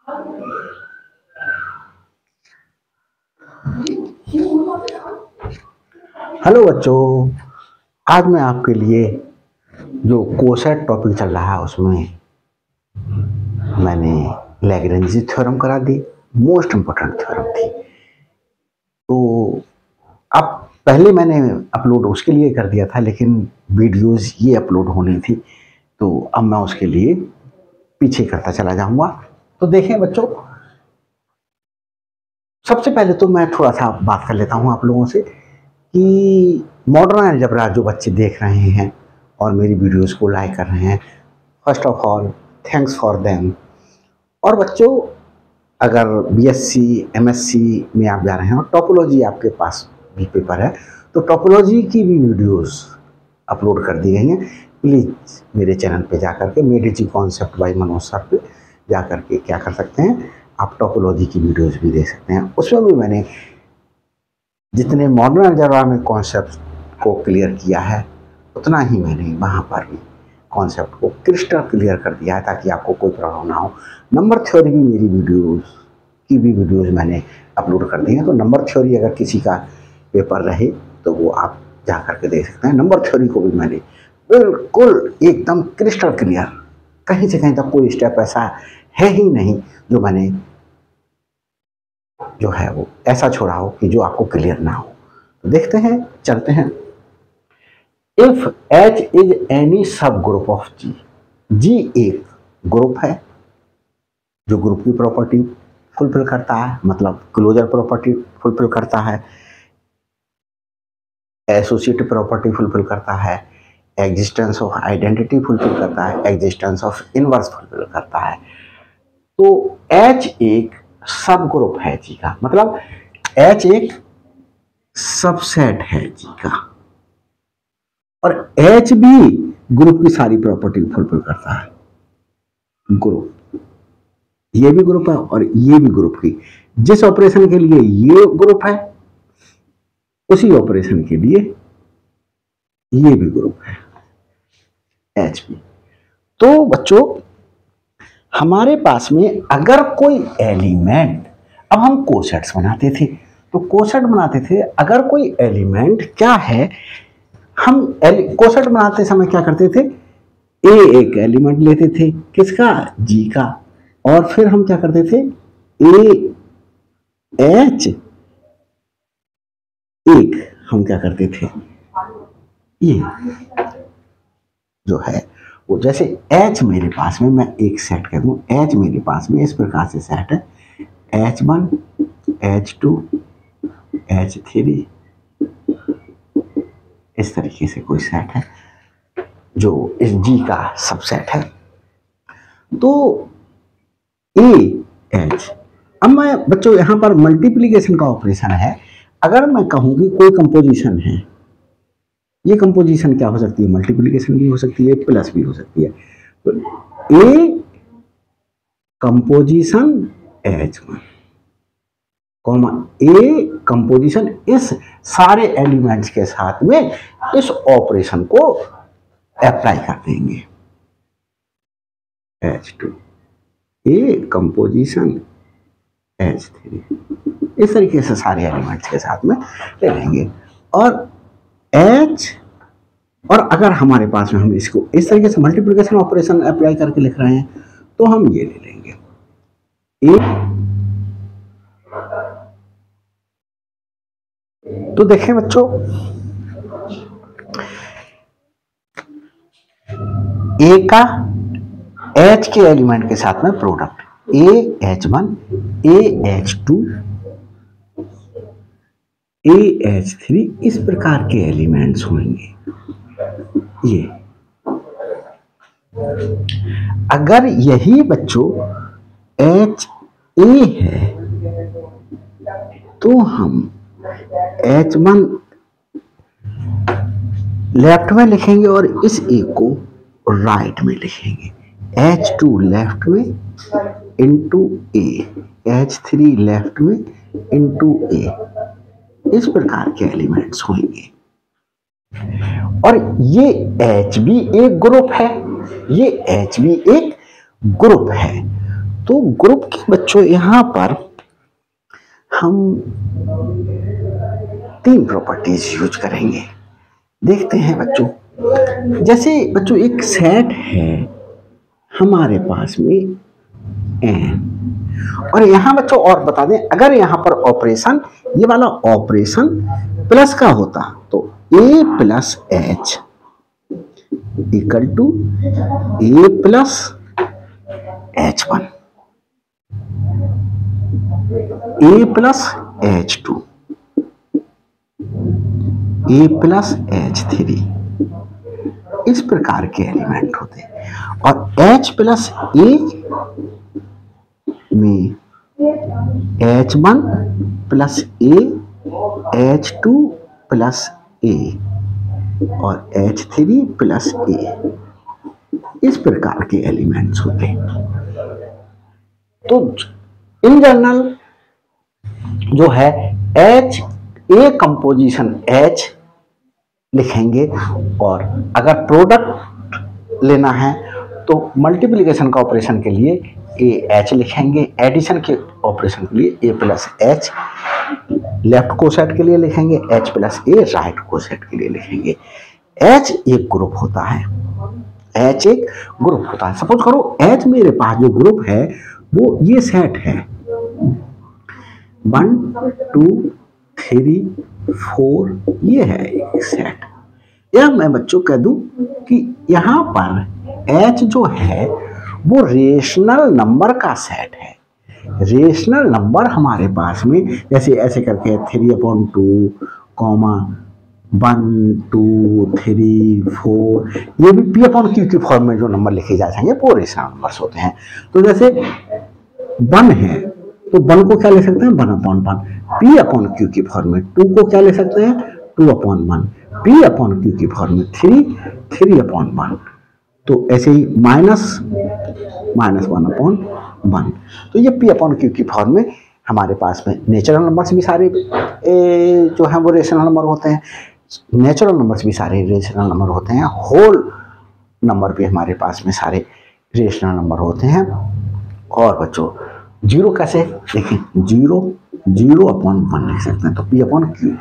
Hello बच्चों, आज मैं आपके लिए जो कोसेट टॉपिक चल रहा है उसमें मैंने लैग्रेंज थ्योरम करा दी। मोस्ट इम्पोर्टेंट थ्योरम थी। तो अब पहले मैंने अपलोड उसके लिए कर दिया था, लेकिन वीडियोस ये अपलोड होनी थी, तो अब मैं उसके लिए पीछे करता चला जाऊंगा। तो देखें बच्चों, सबसे पहले तो मैं थोड़ा सा बात कर लेता हूं आप लोगों से कि मॉडर्न अलजेब्रा जो बच्चे देख रहे हैं और मेरी वीडियोस को लाइक कर रहे हैं, first of all thanks for them. और बच्चों, अगर बीएससी एमएससी में आप जा रहे हैं और टोपोलॉजी आपके पास भी पेपर है, तो टोपोलॉजी की भी वीडियोस अपलोड कर दी गई हैं। प्लीज़ मेरे चैनल पे जा कर के मेडिजी कॉन्सेप्ट बाय मनोज सर पे जा कर के क्या कर सकते हैं, आप टोपोलॉजी की वीडियोस भी देख सकते हैं। उसमें भी मैंने जितने मॉडर्न अलजेब्रा में कॉन्सेप्ट को क्लियर किया है, उतना ही मैंने वहाँ पर भी कॉन्सेप्ट को क्रिस्टल क्लियर कर दिया है, ताकि आपको कोई प्रॉब्लम ना हो। नंबर थ्योरी भी मेरी वीडियोस मैंने अपलोड कर दी हैं। तो नंबर थ्योरी अगर किसी का पेपर रहे तो वो आप जा कर के देख सकते हैं। नंबर थ्योरी को भी मैंने बिल्कुल एकदम क्रिस्टल क्लियर, कहीं से कहीं तक कोई स्टेप ऐसा है ही नहीं जो मैंने जो है वो ऐसा छोड़ा हो कि जो आपको क्लियर ना हो। तो देखते हैं, चलते हैं। इफ H इज एनी सब ग्रुप ऑफ G, G एक ग्रुप है जो ग्रुप की प्रॉपर्टी फुलफिल करता है, मतलब क्लोजर प्रॉपर्टी फुलफिल करता है, एसोसिएटिव प्रॉपर्टी फुलफिल करता है, एग्जिस्टेंस ऑफ आइडेंटिटी फुलफिल करता है, एग्जिस्टेंस ऑफ इनवर्स फुलफिल करता है। तो H एक सब ग्रुप है G का, मतलब H एक सबसेट है G का, और H भी ग्रुप की सारी प्रॉपर्टी फुलफिल करता है। ग्रुप, ये भी ग्रुप है और ये भी ग्रुप की, जिस ऑपरेशन के लिए ये ग्रुप है उसी ऑपरेशन के लिए ये भी ग्रुप है, H भी। तो बच्चों, हमारे पास में अगर कोई एलिमेंट, अब हम कोसेट्स बनाते थे, तो कोसेट बनाते थे, अगर कोई एलिमेंट क्या है, हम कोसेट बनाते समय क्या करते थे, ए एक एलिमेंट लेते थे, किसका, जी का, और फिर हम क्या करते थे, ए एच एक हम क्या करते थे, ये जो है वो, जैसे H मेरे पास में, मैं एक सेट कह दूं, H मेरे पास में इस प्रकार से सेट है, H1 H2 H3, इस तरीके से कोई सेट है जो इस G का सबसेट है। तो A H, अब मैं बच्चों यहां पर मल्टीप्लीकेशन का ऑपरेशन है। अगर मैं कहूं कि कोई कंपोजिशन है, ये कंपोजिशन क्या हो सकती है, मल्टीप्लीकेशन भी हो सकती है, प्लस भी हो सकती है। तो ए कंपोजिशन H1 कॉमा ए कंपोजिशन इस सारे एलिमेंट्स के साथ में इस ऑपरेशन को अप्लाई कर देंगे, H2 ए कंपोजिशन H3, इस तरीके से सारे एलिमेंट्स के साथ में ले लेंगे। और H, और अगर हमारे पास में हम इसको इस तरीके से मल्टीप्लिकेशन ऑपरेशन अप्लाई करके लिख रहे हैं, तो हम ये ले लेंगे, ए। तो देखें बच्चों, ए का H के एलिमेंट के साथ में प्रोडक्ट, ए H1 ए H2 ए H3, इस प्रकार के एलिमेंट्स होंगे। ये अगर यही बच्चों H ए है, तो हम H1 लेफ्ट में लिखेंगे और इस ए को राइट में लिखेंगे, H2 लेफ्ट में इंटू ए, H3 लेफ्ट में इंटू ए, इस प्रकार के एलिमेंट्स होंगे। और ये H भी एक ग्रुप है, ये H भी एक ग्रुप है। तो ग्रुप के बच्चों यहाँ पर हम 3 प्रॉपर्टीज यूज करेंगे। देखते हैं बच्चों, जैसे बच्चों एक सेट है हमारे पास में n, और यहाँ बच्चों और बता दें, अगर यहाँ पर ऑपरेशन, ये वाला ऑपरेशन प्लस का होता तो a plus H equal to a plus H1, a plus H2, a plus H3, इस प्रकार के एलिमेंट होते हैं। और H प्लस A में H1 plus A, H2 plus A और H3 प्लस A, इस प्रकार के एलिमेंट्स होते हैं। तो इन जनरल जो है H, A कंपोजिशन H लिखेंगे, और अगर प्रोडक्ट लेना है तो मल्टीप्लिकेशन का ऑपरेशन के लिए AH लिखेंगे, एडिशन के ऑपरेशन के लिए A plus H, left coset के लिए लिखेंगे H plus A, right coset के लिए लिखेंगे। H एक ग्रुप होता है, H एक ग्रुप होता है। सपोज करो H मेरे पास जो ग्रुप है वो ये सेट है 1 2 3 4, ये है एक सेट। या मैं बच्चों कह दूं कि यहाँ पर H जो है वो रेशनल नंबर का सेट है। रेशनल नंबर हमारे पास में जैसे ऐसे करके 3/2, 1 2 3 4, ये भी P/Q के फॉर्म में जो नंबर लिखे जा सकेंगे वो रेशनल नंबर्स होते हैं। तो जैसे 1 है तो 1 को क्या ले सकते हैं 1/1, P/Q की फॉर्म में 2 को क्या ले सकते हैं 2/1, P/Q की फॉर्म में 3/1। तो ऐसे ही -1/1। तो ये P/Q की फॉर्म में हमारे पास में नेचुरल नंबर्स भी सारे जो हैं वो रेशनल नंबर होते हैं, नेचुरल नंबर्स भी सारे रेशनल नंबर होते हैं, होल नंबर भी हमारे पास में सारे रेशनल नंबर होते हैं। और बच्चों जीरो कैसे देखें, 0/1 लिख सकते हैं। तो P/Q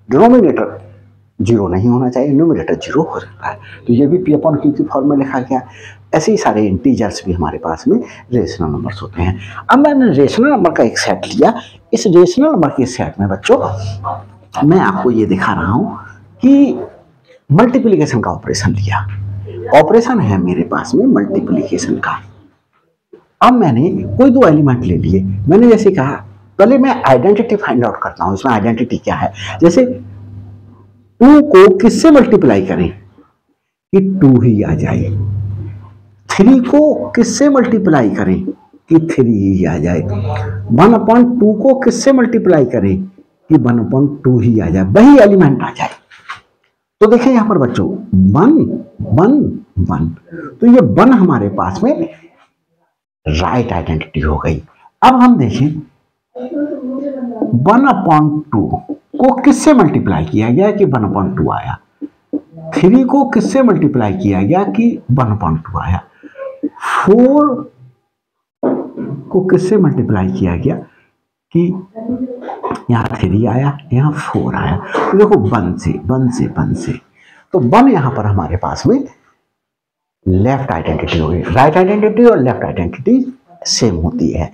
डिनोमिनेटर 0 नहीं होना चाहिए, न्यूमरेटर 0 हो सकता है, तो ये भी P/Q की फॉर्म में लिखा गया। ऐसे ही सारे इंटीजर्स भी हमारे पास में रेशनल नंबर्स होते हैं। अब मैंने रेशनल नंबर का एक सेट लिया, इस रेशनल नंबर के सेट में बच्चों मैं आपको ये दिखा रहा हूं कि मल्टीप्लिकेशन का ऑपरेशन लिया। ऑपरेशन है मेरे पास में मल्टीप्लिकेशन का। अब मैंने कोई 2 एलिमेंट ले लिए, मैंने जैसे कहा पहले मैं आइडेंटिटी फाइंड आउट करता हूं। इसमें आइडेंटिटी क्या है, जैसे 2 को किससे मल्टीप्लाई करें कि 2 ही आ जाए, 3 को किससे मल्टीप्लाई करें कि 3 ही आ जाए, 1/2 को किससे मल्टीप्लाई करें कि 1/2 ही आ जाए, वही एलिमेंट आ जाए। तो देखें यहां पर बच्चों 1 1 1, तो ये 1 हमारे पास में राइट आइडेंटिटी हो गई। अब हम देखें 1/2 को किससे मल्टीप्लाई किया गया कि 1/2 आया, 3 को किससे मल्टीप्लाई किया गया कि 1/2 आया, 4 को किससे मल्टीप्लाई किया गया कि यहाँ 3 आया, यहाँ 4 आया। तो देखो 1 से, तो 1 यहां पर हमारे पास में लेफ्ट आइडेंटिटी हो गई। राइट आइडेंटिटी और लेफ्ट आइडेंटिटी सेम होती है।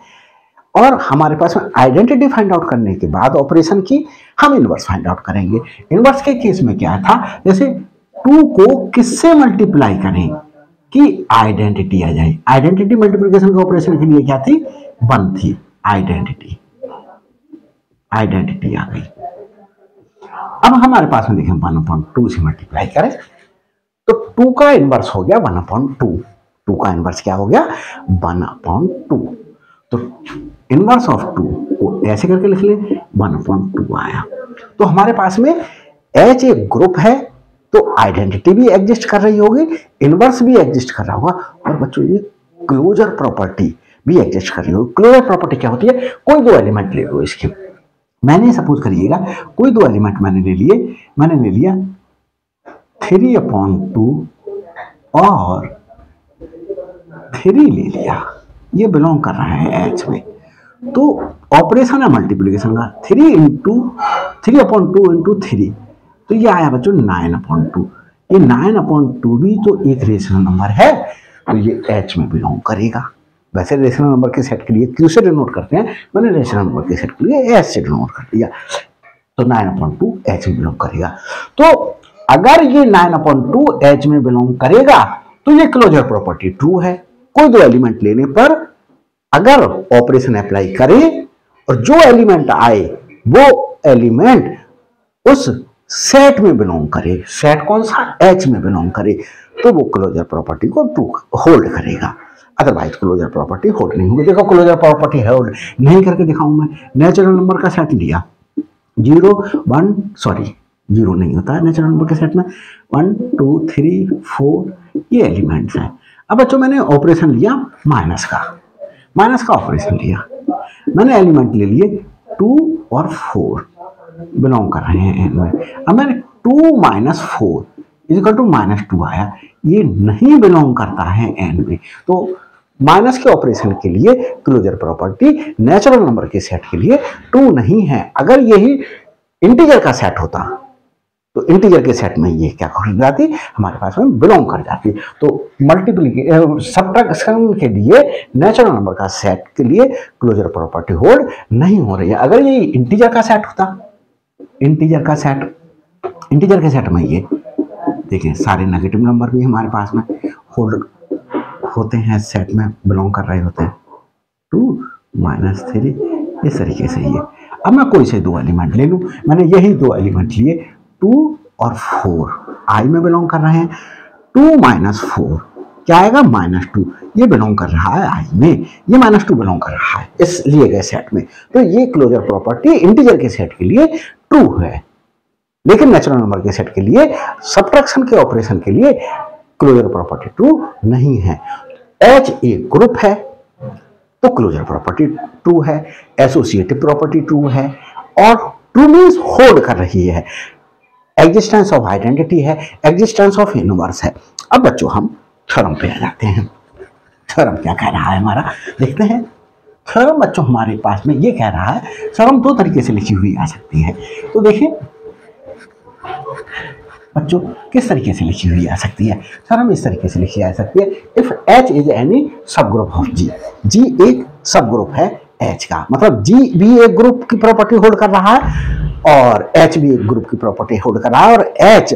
और हमारे पास में आइडेंटिटी फाइंड आउट करने के बाद ऑपरेशन की हम इनवर्स फाइंड आउट करेंगे। इनवर्स के केस में क्या था, जैसे 2 को किससे मल्टीप्लाई करें कि आइडेंटिटी आ जाए। आइडेंटिटी मल्टीप्लिकेशन के ऑपरेशन के लिए क्या थी 1 थी, आइडेंटिटी आ गई। अब हमारे पास में देखें 1/2 से मल्टीप्लाई करें तो 2 का इनवर्स हो गया 1/2। 2 का इनवर्स क्या हो गया 1/2। तो इनवर्स ऑफ 2 को ऐसे करके लिख ले 1/2 आया। तो हमारे पास में H एक ग्रुप है, तो आइडेंटिटी भी एग्जिस्ट कर रही होगी, इनवर्स भी एग्जिस्ट कर रहा होगा, और बच्चों ये क्लोजर प्रॉपर्टी भी एग्जिस्ट कर रही होगी। क्लोजर प्रॉपर्टी क्या होती है, कोई 2 एलिमेंट ले लो इसके, मैंने सपोज करिएगा कोई 2 एलिमेंट मैंने ले लिया 3/2 और 3 ले लिया, ये बिलोंग कर रहा है एच में। तो ऑपरेशन है मल्टीप्लीकेशन का, 3/2 तो ये आया बच्चों 9/2। ये 9/2 भी तो एक रेशनल नंबर है, तो ये एच में बिलोंग करेगा। वैसे रेशनल नंबर के सेट के लिए क्यू से डिनोट करते हैं, मैंने रेशनल नंबर के सेट के लिए एच से डिनोट कर दिया, तो 9/2 एच में बिलोंग करेगा। तो अगर ये 9/2 एच में बिलोंग करेगा तो ये क्लोजर प्रॉपर्टी ट्रू है। कोई दो एलिमेंट लेने पर अगर ऑपरेशन अप्लाई करें और जो एलिमेंट आए वो एलिमेंट उस सेट में बिलोंग करे, सेट कौन सा, एच में बिलोंग करे, तो वो क्लोजर प्रॉपर्टी को ट्रू होल्ड करेगा, अदरवाइज क्लोजर प्रॉपर्टी होल्ड नहीं होगी। देखो क्लोजर प्रॉपर्टी होल्ड नहीं करके दिखाऊं मैं। नेचुरल नंबर का सेट लिया, 0 नहीं होता है नेचुरल नंबर के सेट में, 1 2 3 4 ये एलिमेंट्स हैं। अब बच्चों मैंने ऑपरेशन लिया माइनस का ऑपरेशन लिया, मैंने एलिमेंट ले लिए 2 और 4 बिलोंग कर रहे हैं एन में। अब मैंने 2 - 4 -2 आया, ये नहीं बिलोंग करता है एन में। तो माइनस के ऑपरेशन के लिए क्लोजर प्रॉपर्टी नेचुरल नंबर के सेट के लिए ट्रू नहीं है। अगर यही इंटीजर का सेट होता तो इंटीजर के सेट में ये क्या कर जाती, हमारे पास में बिलोंग कर जाती। तो मल्टीप्लिकेशन सब्ट्रैक्शन के लिए नेचुरल नंबर का सेट के लिए क्लोजर प्रॉपर्टी होल्ड नहीं हो रही है। अगर ये इंटीजर का सेट होता, इंटीजर के सेट में ये देखिए सारे नेगेटिव नंबर भी हमारे पास में होल्ड होते हैं, सेट में बिलोंग कर रहे होते हैं, 2 - 3 इस तरीके से ये। अब मैं कोई से दो एलिमेंट ले लूं, मैंने यही दो एलिमेंट लिए 2 और 4 आई में बिलोंग कर रहे हैं। 2 - 4 क्या आएगा, -2, ये बिलोंग कर रहा है आई में, ये -2 बिलोंग कर रहा है इस लिए गए सेट में। तो ये क्लोजर प्रॉपर्टी इंटीजर के सेट के लिए ट्रू है, लेकिन नेचुरल नंबर के सेट के लिए सब्ट्रैक्शन के ऑपरेशन के लिए क्लोजर प्रॉपर्टी ट्रू नहीं है। एच एक ग्रुप है तो क्लोजर प्रॉपर्टी ट्रू है, एसोसिएटिव प्रॉपर्टी ट्रू है, और ट्रू मींस होल्ड कर रही है, एग्जिस्टेंस ऑफ आइडेंटिटी है, एग्जिस्टेंस ऑफ यूनिवर्स है। अब बच्चों हम थ्योरम पे आ जाते हैं। थ्योरम क्या कह रहा है हमारा, देखते हैं। थ्योरम बच्चों हमारे पास में ये कह रहा है, थ्योरम दो तरीके से लिखी हुई आ सकती है। तो देखिए बच्चों किस तरीके से लिखी हुई आ सकती है, थ्योरम इस तरीके से लिखी आ सकती है। इफ एच इज एनी सब ग्रुप ऑफ जी, जी एक सब ग्रुप है एच का, मतलब जी भी एक ग्रुप की प्रॉपर्टी होल्ड कर रहा है और एच भी एक ग्रुप की प्रॉपर्टी होल्ड कर रहा है, और एच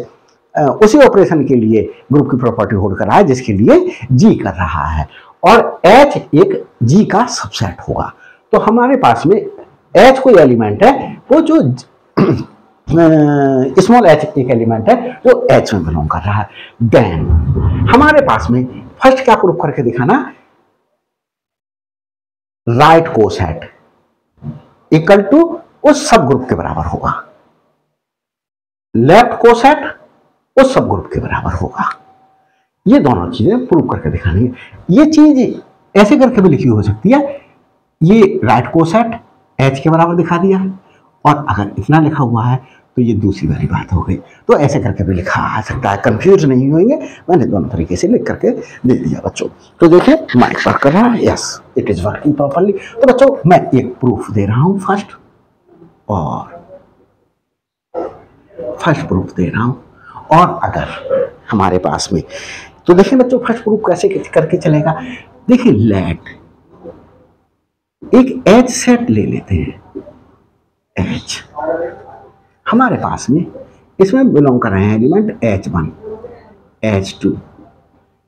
उसी ऑपरेशन के लिए ग्रुप की प्रॉपर्टी होल्ड कर रहा है जिसके लिए जी कर रहा है, और एच एक जी का सबसेट होगा। तो हमारे पास में एच कोई एलिमेंट है वो जो स्मॉल एच एक एलिमेंट है जो एच में बिलोंग कर रहा है। देन हमारे पास में फर्स्ट क्या प्रूफ करके दिखाना, राइट कोसेट इक्वल टू उस सब ग्रुप के बराबर होगा, लेफ्ट कोसेट उस सब ग्रुप के बराबर होगा। ये दोनों चीजें प्रूव करके दिखानी है। ये चीज ऐसे करके भी लिखी हो सकती है, ये राइट कोसेट एच के बराबर दिखा दिया, और अगर इतना लिखा हुआ है तो ये दूसरी वाली बात हो गई। तो ऐसे करके भी लिखा आ सकता है, कंफ्यूज नहीं होंगे, मैंने दोनों तरीके से लिख करके दे दिया बच्चों। तो देखिए माइक वर्क कर रहा है, yes it is working properly. तो बच्चों मैं एक प्रूफ दे रहा हूं फर्स्ट, और फर्स्ट प्रूफ दे रहा हूं, और अगर हमारे पास में, तो देखिए बच्चों फर्स्ट प्रूफ कैसे करके चलेगा। देखिए लेट एक एच सेट ले लेते हैं, एच हमारे पास में इसमें बिलोंग कर रहे हैं element H1, H2,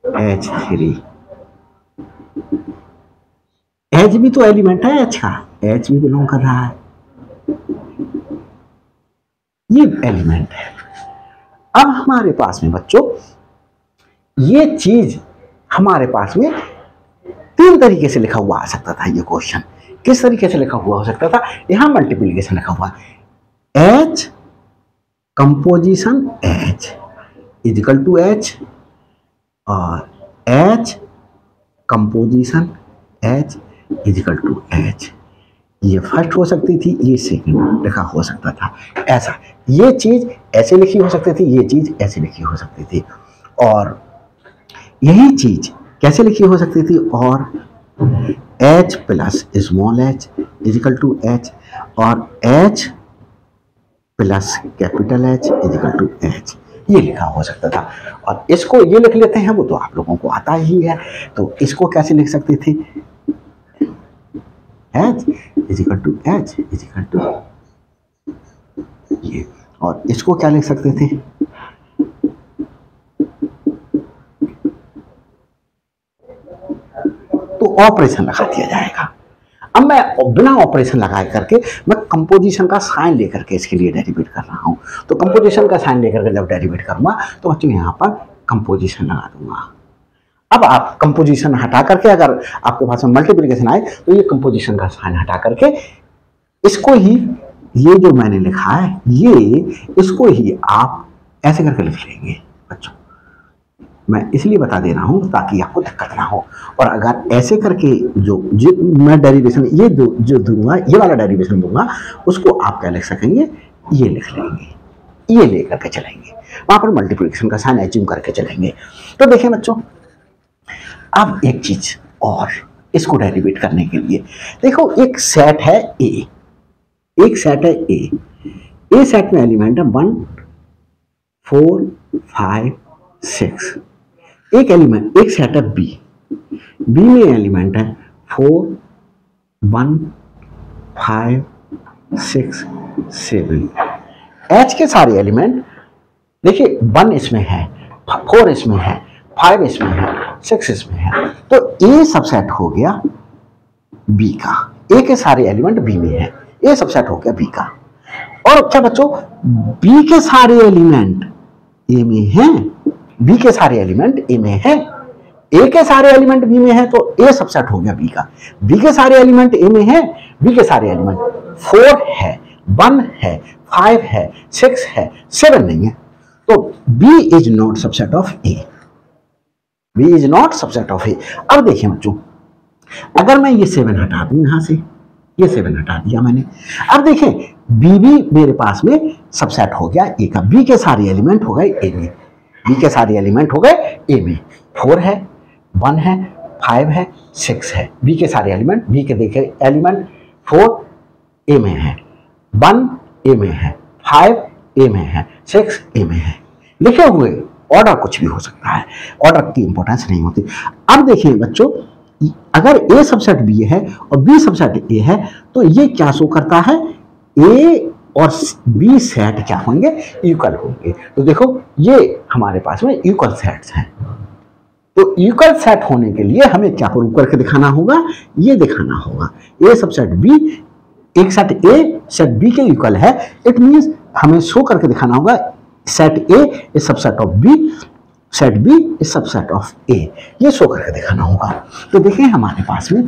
H3, H भी तो एलिमेंट है H का, H भी बिलोंग कर रहा है, ये एलिमेंट है। अब हमारे पास में बच्चों ये चीज हमारे पास में तीन तरीके से लिखा हुआ आ सकता था। ये क्वेश्चन किस तरीके से लिखा हुआ हो सकता था, यहां मल्टीप्लिकेशन लिखा हुआ H composition H is equal to H, और H composition H is equal to H। ये फर्स्ट हो सकती थी, ये सेकंड लिखा हो सकता था। ऐसा ये चीज ऐसे लिखी हो सकती थी, ये चीज ऐसे लिखी हो सकती थी, और यही चीज कैसे लिखी हो सकती थी, और H plus small h is equal to H, और H plus capital H is equal to H, ये लिखा हो सकता था। और इसको ये लिख लेते हैं, वो तो आप लोगों को आता ही है। तो इसको कैसे लिख सकते थे, H is equal to H is equal to ये, और इसको क्या लिख सकते थे, तो ऑपरेशन लगा दिया जाएगा। अब मैं बिना ऑपरेशन लगाए करके मैं कंपोजिशन का साइन लेकर के इसके लिए डेरिवेट कर रहा हूं। तो कंपोजिशन का साइन लेकर के जब डेरिवेट करूंगा तो बच्चों यहां पर कंपोजिशन लगा दूंगा। अब आप कंपोजिशन हटा करके, अगर आपके पास में मल्टीप्लिकेशन आए तो ये कंपोजिशन का साइन हटा करके इसको ही, ये जो मैंने लिखा है ये, इसको ही आप ऐसे करके लिख लेंगे बच्चों। मैं इसलिए बता दे रहा हूं ताकि आपको दिक्कत ना हो। और अगर ऐसे करके जो मैं डेरिवेशन ये जो दूंगा, ये वाला डेरिवेशन दूंगा, उसको आप क्या लिख सकेंगे, ये लिख लेंगे, ये लेकर के चलेंगे, वहां पर मल्टीप्लिकेशन का साइन एज्यूम करके चलेंगे। तो देखिए बच्चों, अब एक चीज और इसको डेरिवेट करने के लिए देखो, एक सेट है ए, एक सेट है ए सेट में एलिमेंट है 1 4 5 6। एक एलिमेंट, एक सेट है बी में एलिमेंट है 4 1 5 6 7। एच के सारे एलिमेंट देखिए, 1 इसमें है, 4 इसमें है, 5 इसमें है, 6 इसमें है। तो ए सबसेट हो गया बी का, ए के सारे एलिमेंट बी में है, ए सबसेट हो गया बी का। और क्या बच्चों, बी के सारे एलिमेंट ए में हैं, बी के सारे एलिमेंट ए में है, ए के सारे एलिमेंट बी में है, तो ए सबसेट हो गया बी का। बी के सारे एलिमेंट ए में है, बी के सारे एलिमेंट 4 है, 1 है, 5 है, 6 है, 7 नहीं है, तो B is not subset of A, B is not subset of A. अब देखिए बच्चों, अगर मैं ये 7 हटा दूं यहां से, ये 7 हटा दिया मैंने, अब देखें बी भी मेरे पास में सबसेट हो गया ए का, बी के सारे एलिमेंट हो गए ए में, बी के सारे एलिमेंट हो गए ए में, 4 है, 1 है, 5 है, 6 है, बी के सारे एलिमेंट, बी के देखे एलिमेंट 4 ए में है, 1 ए में है, 5 ए में है, 6 ए में है। लिखे हुए ऑर्डर कुछ भी हो सकता है, ऑर्डर की इंपॉर्टेंस नहीं होती। अब देखिए बच्चों, अगर ए सबसेट बी है और बी सबसेट ए है, तो ये क्या शो करता है, ए और बी सेट क्या होंगे, इक्वल होंगे। तो देखो ये हमारे पास में इक्वल सेट्स हैं। तो इक्वल सेट होने के लिए हमें क्या प्रूव करके दिखाना होगा, ये दिखाना होगा ए सबसेट बी, एक सेट ए सेट बी के इक्वल है, इट मींस हमें शो करके दिखाना होगा set A is subset of B, set B is subset of A, ये शो करके दिखाना होगा। तो देखिए हमारे पास में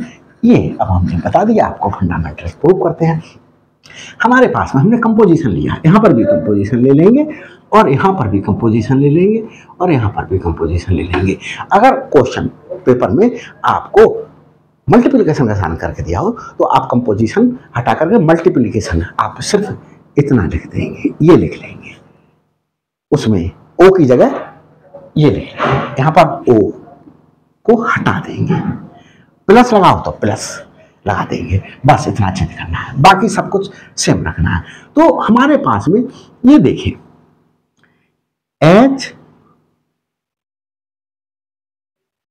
ये, अब हमने बता दिया आपको, फंडामेंटल प्रूव करते हैं। हमारे पास में हमने कंपोजिशन लिया, यहां पर भी कंपोजिशन ले लेंगे, और यहां पर भी कंपोजिशन ले लेंगे, और यहां पर भी कंपोजिशन ले लेंगे। अगर क्वेश्चन पेपर में आपको मल्टीप्लिकेशन का साइन करके दिया हो, तो आप कंपोजिशन हटा करके मल्टीप्लिकेशन आप सिर्फ इतना लिख देंगे, ये लिख लेंगे, उसमें ओ की जगह ये लिख लेंगे, यहां पर ओ को हटा देंगे, प्लस लगाओ तो प्लस लगा देंगे, बस इतना चेंज करना है, बाकी सब कुछ सेम रखना है। तो हमारे पास में ये देखिए, एच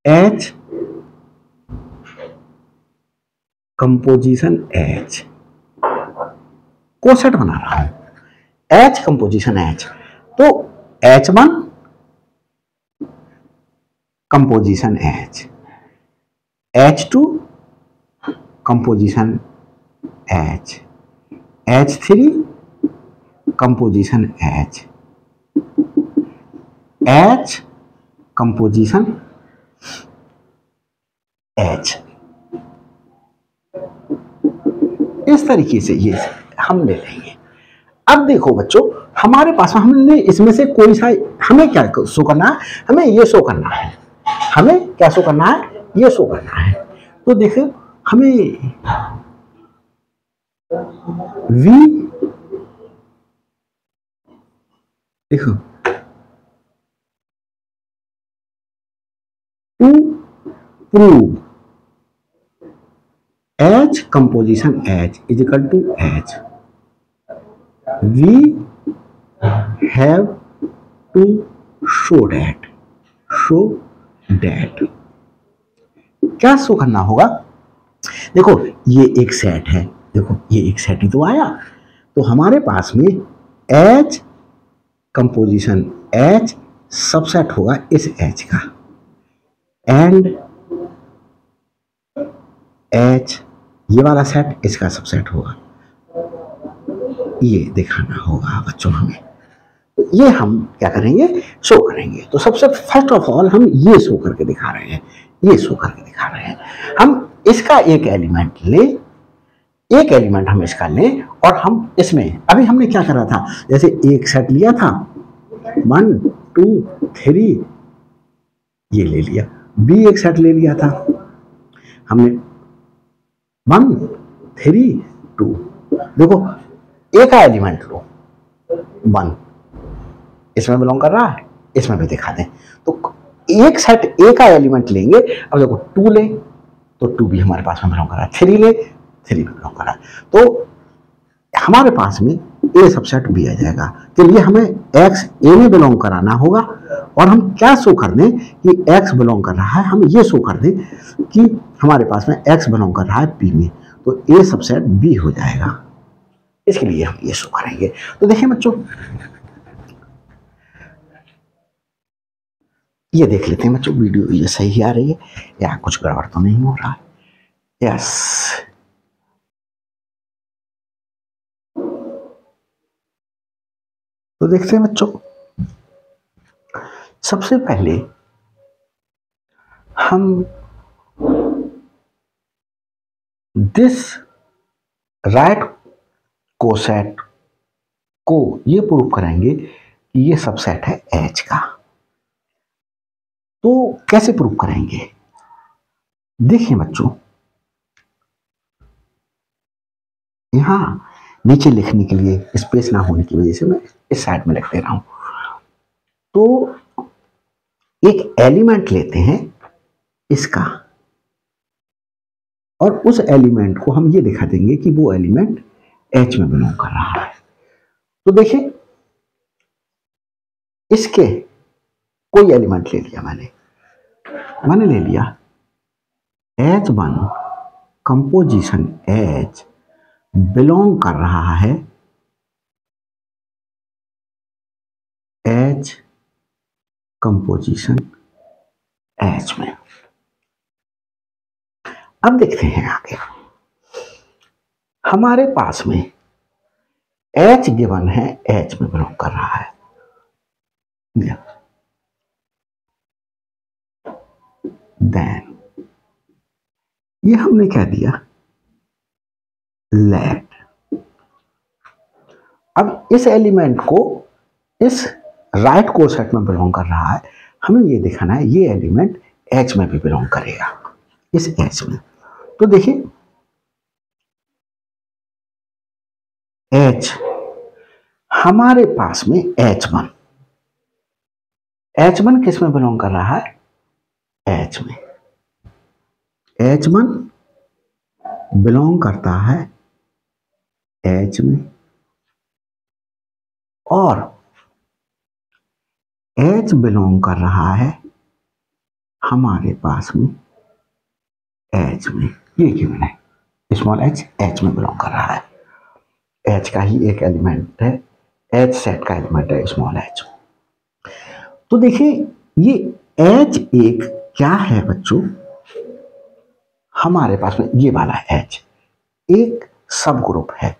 एच कंपोजिशन एच को सेट बना रहा हूं, एच कंपोजिशन एच, तो H1 composition H, H2 composition H, H3 composition H, H composition H. इस तरीके से ये हम ले लेंगे। अब देखो बच्चों, हमारे पास हमने इसमें से कोई सा, हमें क्या शो करना है, हमें ये शो करना है, हमें क्या शो करना है, ये शो करना है। तो देखो हमें V, देखो to prove H composition H is equal to H. We have to show that क्या शो करना होगा? देखो ये एक सेट है, देखो ये एक सेट ही तो आया, तो हमारे पास में H कंपोजिशन H सबसेट होगा इस H का, एंड H ये वाला सेट इसका सबसेट होगा, ये दिखाना होगा बच्चों हमें। तो ये हम क्या करेंगे, शो करेंगे। तो सबसे फर्स्ट ऑफ ऑल हम ये शो करके दिखा रहे हैं, ये शो करके दिखा रहे हैं। हम इसका एक एलिमेंट ले, एक एलिमेंट हम इसका लें और हम इसमें, अभी हमने क्या करा था, जैसे एक सेट लिया था 1 2 3, ये ले लिया, बी एक सेट ले लिया था हमने 1 3 2, देखो एक का एलिमेंट लो 1 इसमें बिलोंग कर रहा है, इसमें भी दिखा दें। तो एक सेट ए का एलिमेंट लेंगे, अब देखो 2 ले तो 2 भी हमारे पास में बिलोंग कर रहा है, 3 ले 3 भी बिलोंग कर रहा है, तो हमारे पास में ए सबसेट भी आ जाएगा। तो ये हमें एक्स ए में बिलोंग कराना होगा, और हम क्या शो कर दें कि एक्स बिलोंग कर रहा है, हम ये शो कर दें कि हमारे पास में एक्स बिलोंग कर रहा है पी में, तो ए सबसेट बी हो जाएगा। इसके लिए हम ये शो करेंगे। तो देखिए बच्चों, ये देख लेते हैं बच्चों वीडियो ये सही आ रही है या कुछ गड़बड़ तो नहीं हो रहा है। यस, तो देखते हैं बच्चों, सबसे पहले हम दिस राइट कोसेट को ये प्रूव करेंगे कि ये सबसेट है एच का। तो कैसे प्रूव करेंगे, देखिए बच्चों, यहां नीचे लिखने के लिए स्पेस ना होने की वजह से मैं इस साइड में लिख दे रहा हूं। तो एक एलिमेंट लेते हैं इसका, और उस एलिमेंट को हम ये दिखा देंगे कि वो एलिमेंट एच में बिलोंग कर रहा है। तो देखिए, इसके कोई एलिमेंट ले लिया मैंने ले लिया H1 कंपोजिशन H बिलोंग कर रहा है H कंपोजिशन H में। अब देखते हैं आगे, हमारे पास में H गिवन है, H में बिलोंग कर रहा है, देन ये हमने क्या दिया, लेट। अब इस एलिमेंट को इस राइट कोसेट में बिलोंग कर रहा है, हमें ये दिखाना है ये एलिमेंट H में भी बिलोंग करेगा, इस H में। तो देखिए H, हमारे पास में H1 किस में बिलोंग कर रहा है, H में। H1 बिलोंग करता है H में, और H बिलोंग कर रहा है हमारे पास में H में, ये गिवन है, स्मॉल H में बिलोंग कर रहा है, H का ही एक एलिमेंट है, H सेट का एलिमेंट है स्मॉल h। तो देखिए ये H एक क्या है बच्चों, हमारे पास में ये वाला H एक सब ग्रुप है,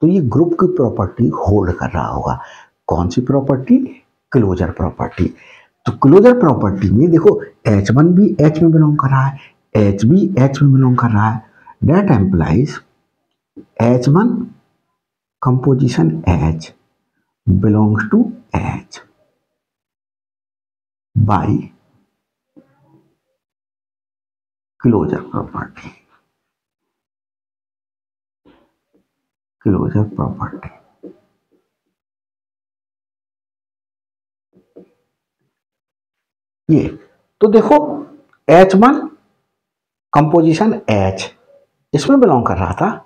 तो ये ग्रुप की प्रॉपर्टी होल्ड कर रहा होगा। कौन सी प्रॉपर्टी, क्लोजर प्रॉपर्टी। तो क्लोजर प्रॉपर्टी में देखो H1 भी H में बिलोंग कर रहा है, H भी H में बिलोंग कर रहा है, that implies H1 composition H belongs to H by closure property. Closure property, ये तो देखो H1 कंपोजिशन H इसमें बिलोंग कर रहा था,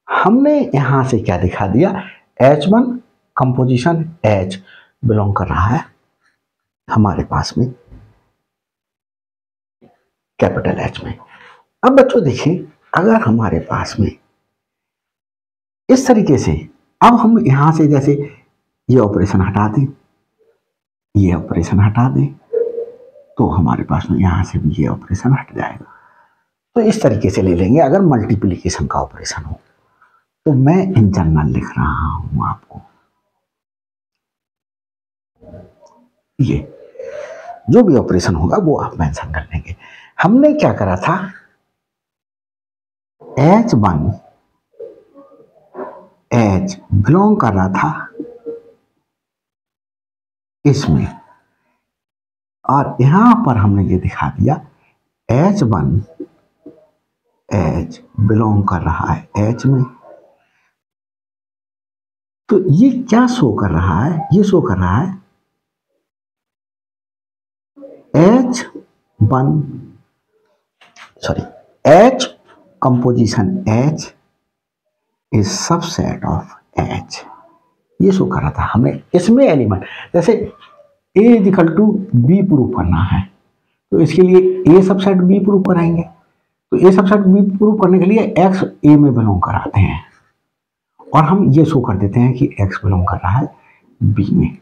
हमने यहां से क्या दिखा दिया, H1 कंपोजिशन H बिलोंग कर रहा है हमारे पास में कैपिटल H में। अब बच्चों देखिए, अगर हमारे पास में इस तरीके से, अब हम यहां से जैसे ये ऑपरेशन हटा दें, ये ऑपरेशन हटा दें, तो हमारे पास में यहां से भी ये ऑपरेशन हट जाएगा। तो इस तरीके से ले लेंगे। अगर मल्टीप्लिकेशन का ऑपरेशन हो तो मैं इन जनरल लिख रहा हूं आपको, ये जो भी ऑपरेशन होगा वो आप मेंशन कर लेंगे। हमने क्या करा था, H1 H बिलोंग कर रहा था इसमें, और यहां पर हमने ये दिखा दिया H1 H बिलोंग कर रहा है H में। तो ये क्या शो कर रहा है, ये शो कर रहा है H composition H is subset of H, ये शो कर रहा था हमने। इसमें एलिमेंट जैसे A is equal to B prove करना है, तो इसके लिए A सबसेट B प्रूव कराएंगे। तो A सबसेट B प्रूव करने के लिए X A में बिलोंग कराते हैं, और हम ये शो कर देते हैं कि X बिलोंग कर रहा है B में।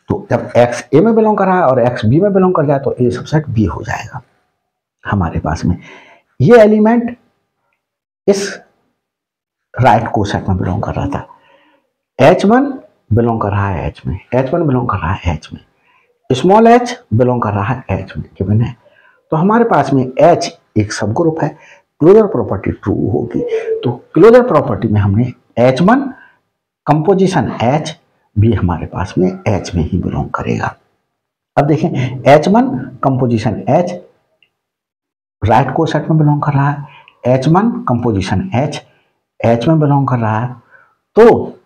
तो जब X A में बिलोंग कर रहा है और X B में बिलोंग कर जाए तो A सबसेट B हो जाएगा हमारे पास में। ये एलिमेंट इस राइट कोसेट में बिलोंग कर रहा था। H1 बिलोंग कर रहा है H में, H1 बिलोंग कर रहा है H में, स्मॉल h बिलोंग कर रहा है H में, गिवन है। तो हमारे पास में H एक सब ग्रुप है, क्लोजर प्रॉपर्टी ट्रू होगी। तो क्लोजर प्रॉपर्टी में हमने H1 कंपोजिशन H भी हमारे पास में H में ही बिलोंग करेगा। अब देखें, H1 composition H right coset में बिलोंग कर रहा है, H1 कंपोजिशन H में बिलोंग कर रहा है, तो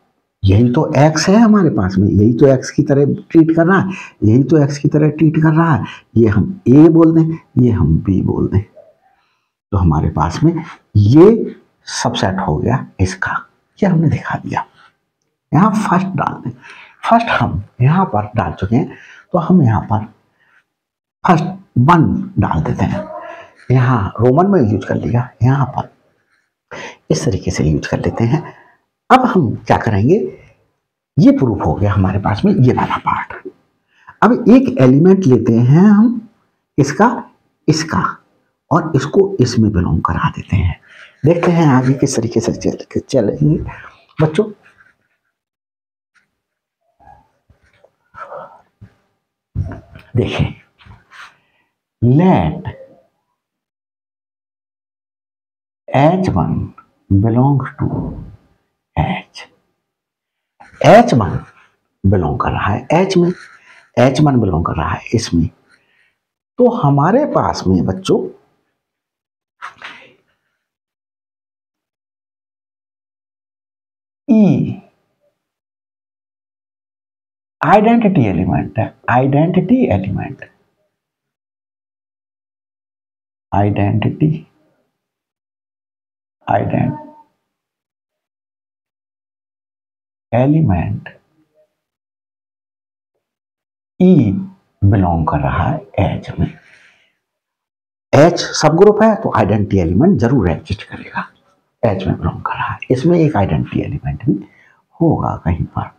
यही तो X है हमारे पास में, यही तो X की तरह ट्रीट कर रहा है, यही तो X की तरह ट्रीट कर रहा है। ये हम A बोल दें, ये हम B बोल दें, तो हमारे पास में ये सबसेट हो गया इसका। ये हमने दिखा दिया। यहाँ फर्स्ट डाल दें, फर्स्ट हम यहाँ पर डाल चुके हैं, तो हम यहाँ पर फर्स्ट 1 डाल देते हैं। यहाँ रोमन में यूज कर लिया, यहाँ पर इस तरीके से यूज कर लेते हैं। अब हम क्या करेंगे, ये प्रूफ हो गया हमारे पास में ये वाला पार्ट। अब एक एलिमेंट लेते हैं हम इसका, और इसको इसमें बिलोंग करा देते हैं। देखते हैं आगे किस तरीके से चलेंगे बच्चों। देखिए, late H1 belong to H1 belong कर रहा है H में, H1 बिलोंग कर रहा है इसमें। तो हमारे पास में बच्चों E आइडेंटिटी एलिमेंट है, आइडेंटिटी एलिमेंट E बिलोंग कर रहा है H में। H सब ग्रुप है तो आइडेंटिटी एलिमेंट जरूर एग्जिस्ट करेगा, H में बिलोंग कर रहा है। इसमें एक आइडेंटिटी एलिमेंट भी होगा कहीं पर,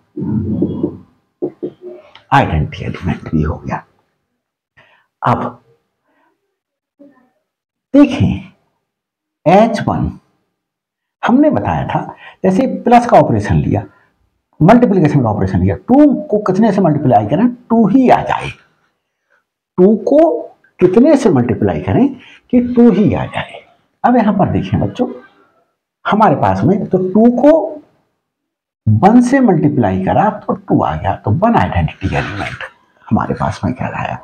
आइडेंटिटी एलिमेंट भी हो गया। अब देखें, H1 हमने बताया था, जैसे प्लस का ऑपरेशन लिया, मल्टीप्लिकेशन का ऑपरेशन लिया, 2 को कितने से मल्टीप्लाई करें 2 ही आ जाए, 2 को कितने से मल्टीप्लाई करें कि 2 ही आ जाए। अब यहां पर देखें बच्चों, हमारे पास में तो 2 को 1 से मल्टीप्लाई करा तो 2 आ गया, तो 1 आइडेंटिटी एलिमेंट हमारे पास में कहलाया।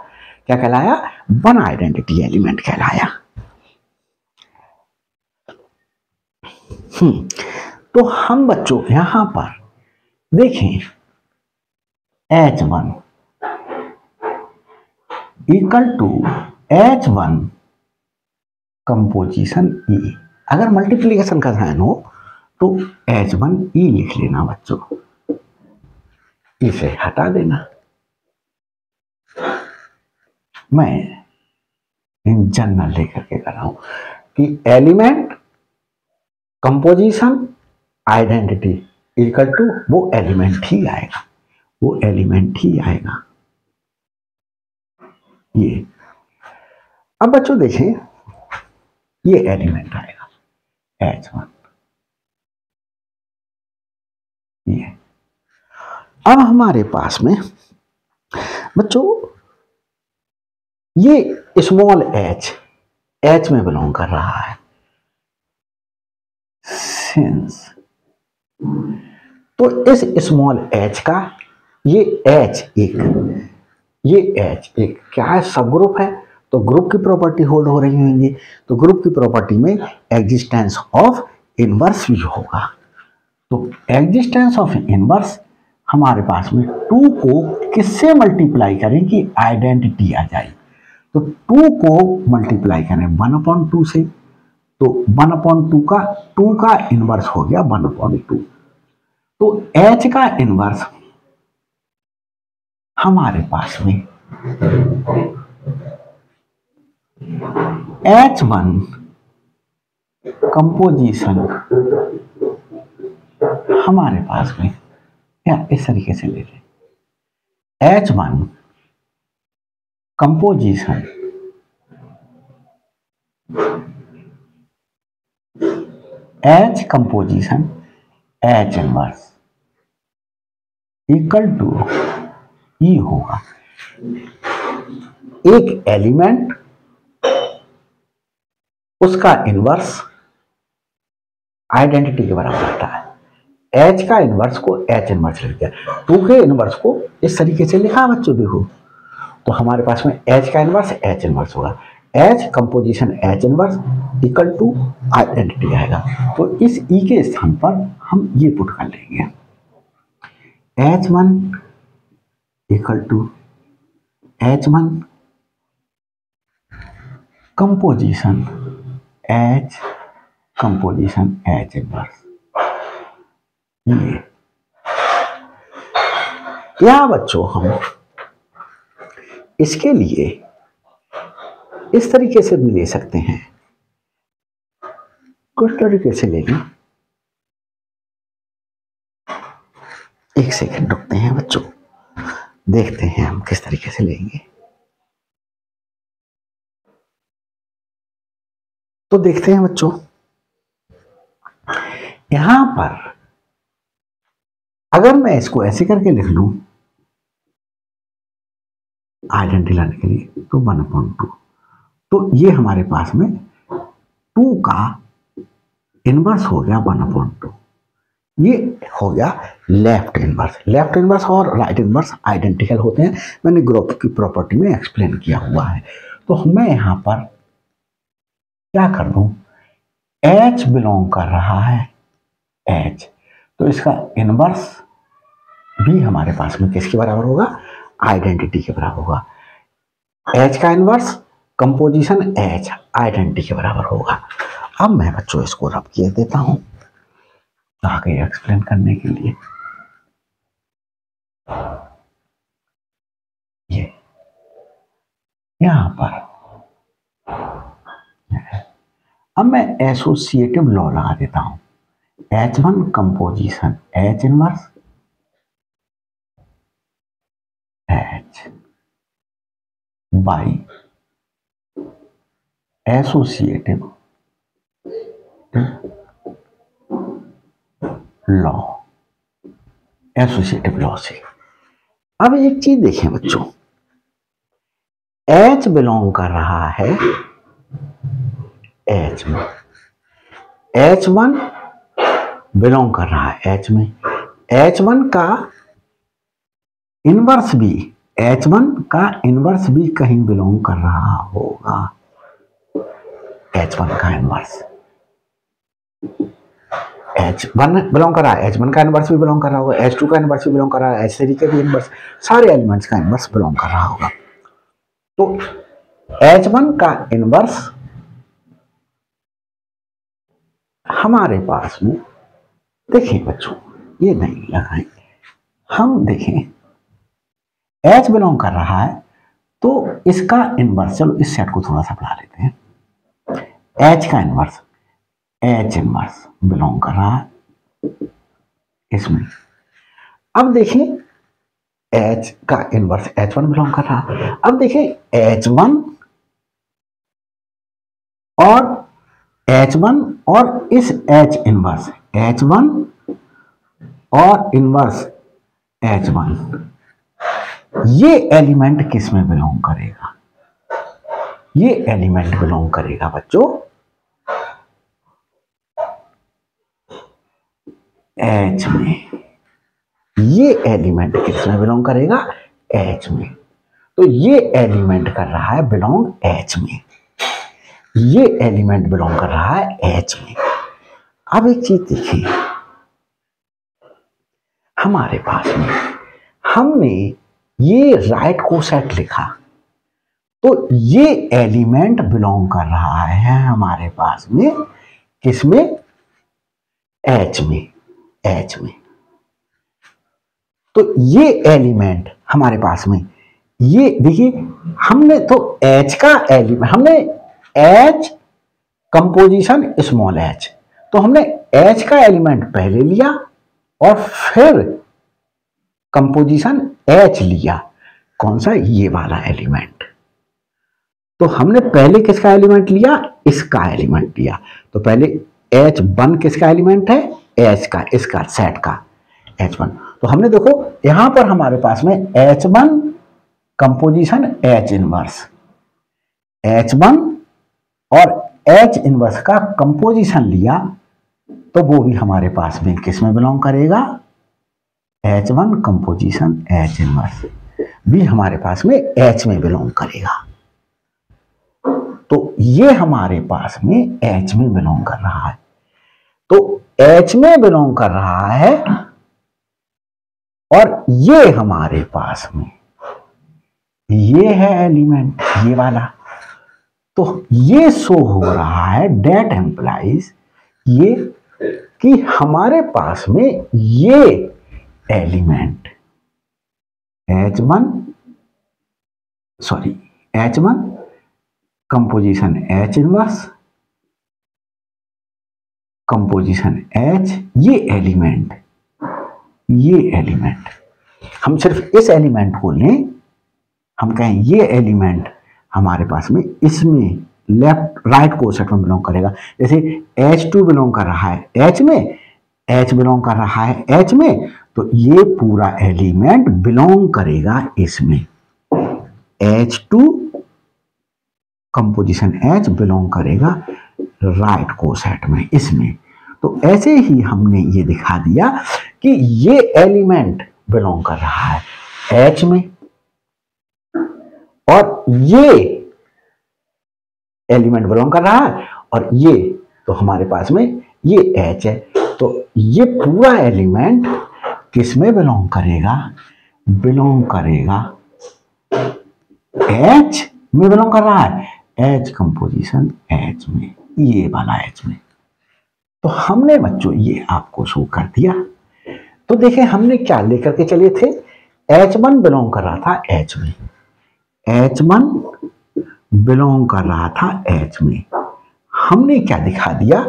क्या कहलाया? 1 आइडेंटिटी एलिमेंट कहलाया। तो हम बच्चों यहां पर देखें, H1 equal to H1 composition E। अगर मल्टीप्लिकेशन का साइन हो तो H1E लिख लेना बच्चों, इसे हटा देना। मैं इन जनरल लेकर के कर रहा हूं कि element, composition, identity equal to वो एलिमेंट ही आएगा, वो एलिमेंट ही आएगा ये। अब बच्चों देखें, ये एलिमेंट आएगा H1, ये। अब हमारे पास में बच्चों ये स्मॉल h में बिलोंग कर रहा है, सिंस तो इस स्मॉल h का ये H एक क्या है, सब ग्रुप है, तो ग्रुप की प्रॉपर्टी होल्ड हो रही होंगी, तो ग्रुप की प्रॉपर्टी में एग्जिस्टेंस ऑफ इनवर्स भी होगा। तो एग्जिस्टेंस ऑफ इनवर्स हमारे पास में 2 को किससे मल्टीप्लाई करें कि आइडेंटिटी आ जाए, तो 2 को मल्टीप्लाई करें 1/2 से, तो 1/2 का इनवर्स हो गया 1/2। तो H का इनवर्स हमारे पास में H1 कंपोजिशन हमारे पास में, या इस तरीके से ले लें, H1 composition H composition H inverse equal to E होगा। एक एलिमेंट, उसका इनवर्स आइडेंटिटी के बराबर होता है। H का इनवर्स को H इनवर्स लिख दिया, 2 के इनवर्स को इस तरीके से लिखा बच्चों, देखो तो हमारे पास में H का इनवर्स H इनवर्स होगा, H composition H inverse equal to identity आएगा। तो इस E के स्थान पर हम ये पुट कर लेंगे, H1 equal to H1 composition H composition H inverse. ये या बच्चों हम इसके लिए इस तरीके से भी ले सकते हैं, कुछ तरीके से लेंगे। एक सेकंड रुकते हैं बच्चों, देखते हैं हम किस तरीके से लेंगे। तो देखते हैं बच्चों, यहां पर अगर मैं इसको ऐसे करके लिख लूं आइडेंटिटी लाने के लिए, तो 1/2, तो ये हमारे पास में 2 का इनवर्स हो गया 1/2। ये हो गया लेफ्ट इनवर्स। लेफ्ट इनवर्स और राइट इनवर्स आइडेंटिकल होते हैं, मैंने ग्रुप की प्रॉपर्टी में एक्सप्लेन किया हुआ है। तो मैं यहां पर क्या कर दूं, H बिलोंग कर रहा है H, तो इसका इनवर्स भी हमारे पास में किसके बराबर होगा, आइडेंटिटी के बराबर होगा। H का इनवर्स कंपोजिशन H आइडेंटिटी के बराबर होगा। अब मैं बच्चों इसको रब किए देता हूं आगे एक्सप्लेन करने के लिए। ये यहां पर अब मैं एसोसिएटिव लॉ लगा देता हूं, H1 composition H inverse H by associative law, associative law से। अब एक चीज देखें बच्चों, H बिलोंग कर रहा है H में, H1 बिलोंग कर रहा है H में, H1 का इनवर्स भी, H1 का इनवर्स भी कहीं बिलोंग कर रहा होगा, H1 का इनवर्स H1 बिलोंग कर रहा है, H1 का इनवर्स भी बिलोंग कर रहा होगा, H2 का इनवर्स भी बिलोंग कर रहा है, H3 के भी इनवर्स, सारे एलिमेंट्स का इनवर्स बिलोंग कर रहा होगा। तो H1 का इनवर्स हमारे पास में देखें बच्चों, ये नहीं लगाएंगे हम, देखें H बिलोंग कर रहा है तो इसका इनवर्स, चलो इस सेट को थोड़ा सा बढ़ा लेते हैं, H का इनवर्स, H इनवर्स बिलोंग कर रहा है इसमें। अब देखें H का इनवर्स H1 बिलोंग कर रहा है। अब देखें H1 और इस H इनवर्स H1 और इनवर्स H1, ये एलिमेंट किस में बिलोंग करेगा? ये एलिमेंट बिलोंग करेगा बच्चों H में। ये एलिमेंट किस में बिलोंग करेगा? H में। तो ये एलिमेंट कर रहा है बिलोंग H में, ये एलिमेंट बिलोंग कर रहा है H में। अब एक चीज देखिए, हमारे पास में हमने ये राइट कोसेट लिखा तो ये एलिमेंट बिलोंग कर रहा है हमारे पास में किसमें? H में, H में। तो ये एलिमेंट हमारे पास में, ये देखिए हमने तो H का एलिमेंट, हमने H कंपोजिशन स्मॉल h, तो हमने H का एलिमेंट पहले लिया और फिर कंपोजिशन H लिया। कौन सा? ये वाला एलिमेंट। तो हमने पहले किसका एलिमेंट लिया? इसका एलिमेंट लिया। तो पहले H1 किसका एलिमेंट है? H का, इसका सेट का H1। तो हमने देखो यहां पर हमारे पास में H1 composition H inverse, H1 और H इनवर्स का कंपोजिशन लिया तो वो भी हमारे पास में किस में बिलोंग करेगा? H1 कंपोजिशन H इनवर्स भी हमारे पास में H में बिलोंग करेगा। तो ये हमारे पास में H में बिलोंग कर रहा है। तो H में बिलोंग कर रहा है और ये हमारे पास में ये है एलिमेंट, ये वाला। तो ये शो हो रहा है, डेट एम्प्लाइज ये कि हमारे पास में ये element H1 composition H inverse composition H, ये एलिमेंट हम सिर्फ इस एलिमेंट को लें, हम कहें ये एलिमेंट हमारे पास में इसमें लेफ्ट राइट कोसेट में बिलोंग करेगा। जैसे H2 बिलोंग कर रहा है H में, H बिलोंग कर रहा है H में, तो ये पूरा एलिमेंट बिलोंग करेगा इसमें। H2 कंपोजिशन H बिलोंग करेगा राइट कोसेट में, इसमें। तो ऐसे ही हमने ये दिखा दिया कि ये एलिमेंट बिलोंग कर रहा है H में और ये एलिमेंट बिलोंग कर रहा है और ये, तो हमारे पास में ये H है। तो ये पूरा एलिमेंट किस में बिलोंग करेगा? बिलोंग करेगा H में बिलोंग कर रहा है, H कंपोजिशन H में, ये वाला H में। तो हमने बच्चों ये आपको शो कर दिया। तो देखें हमने क्या लेकर के चले थे? H1 बिलोंग कर रहा था H में, H1 बिलोंग कर रहा था H में। हमने क्या दिखा दिया?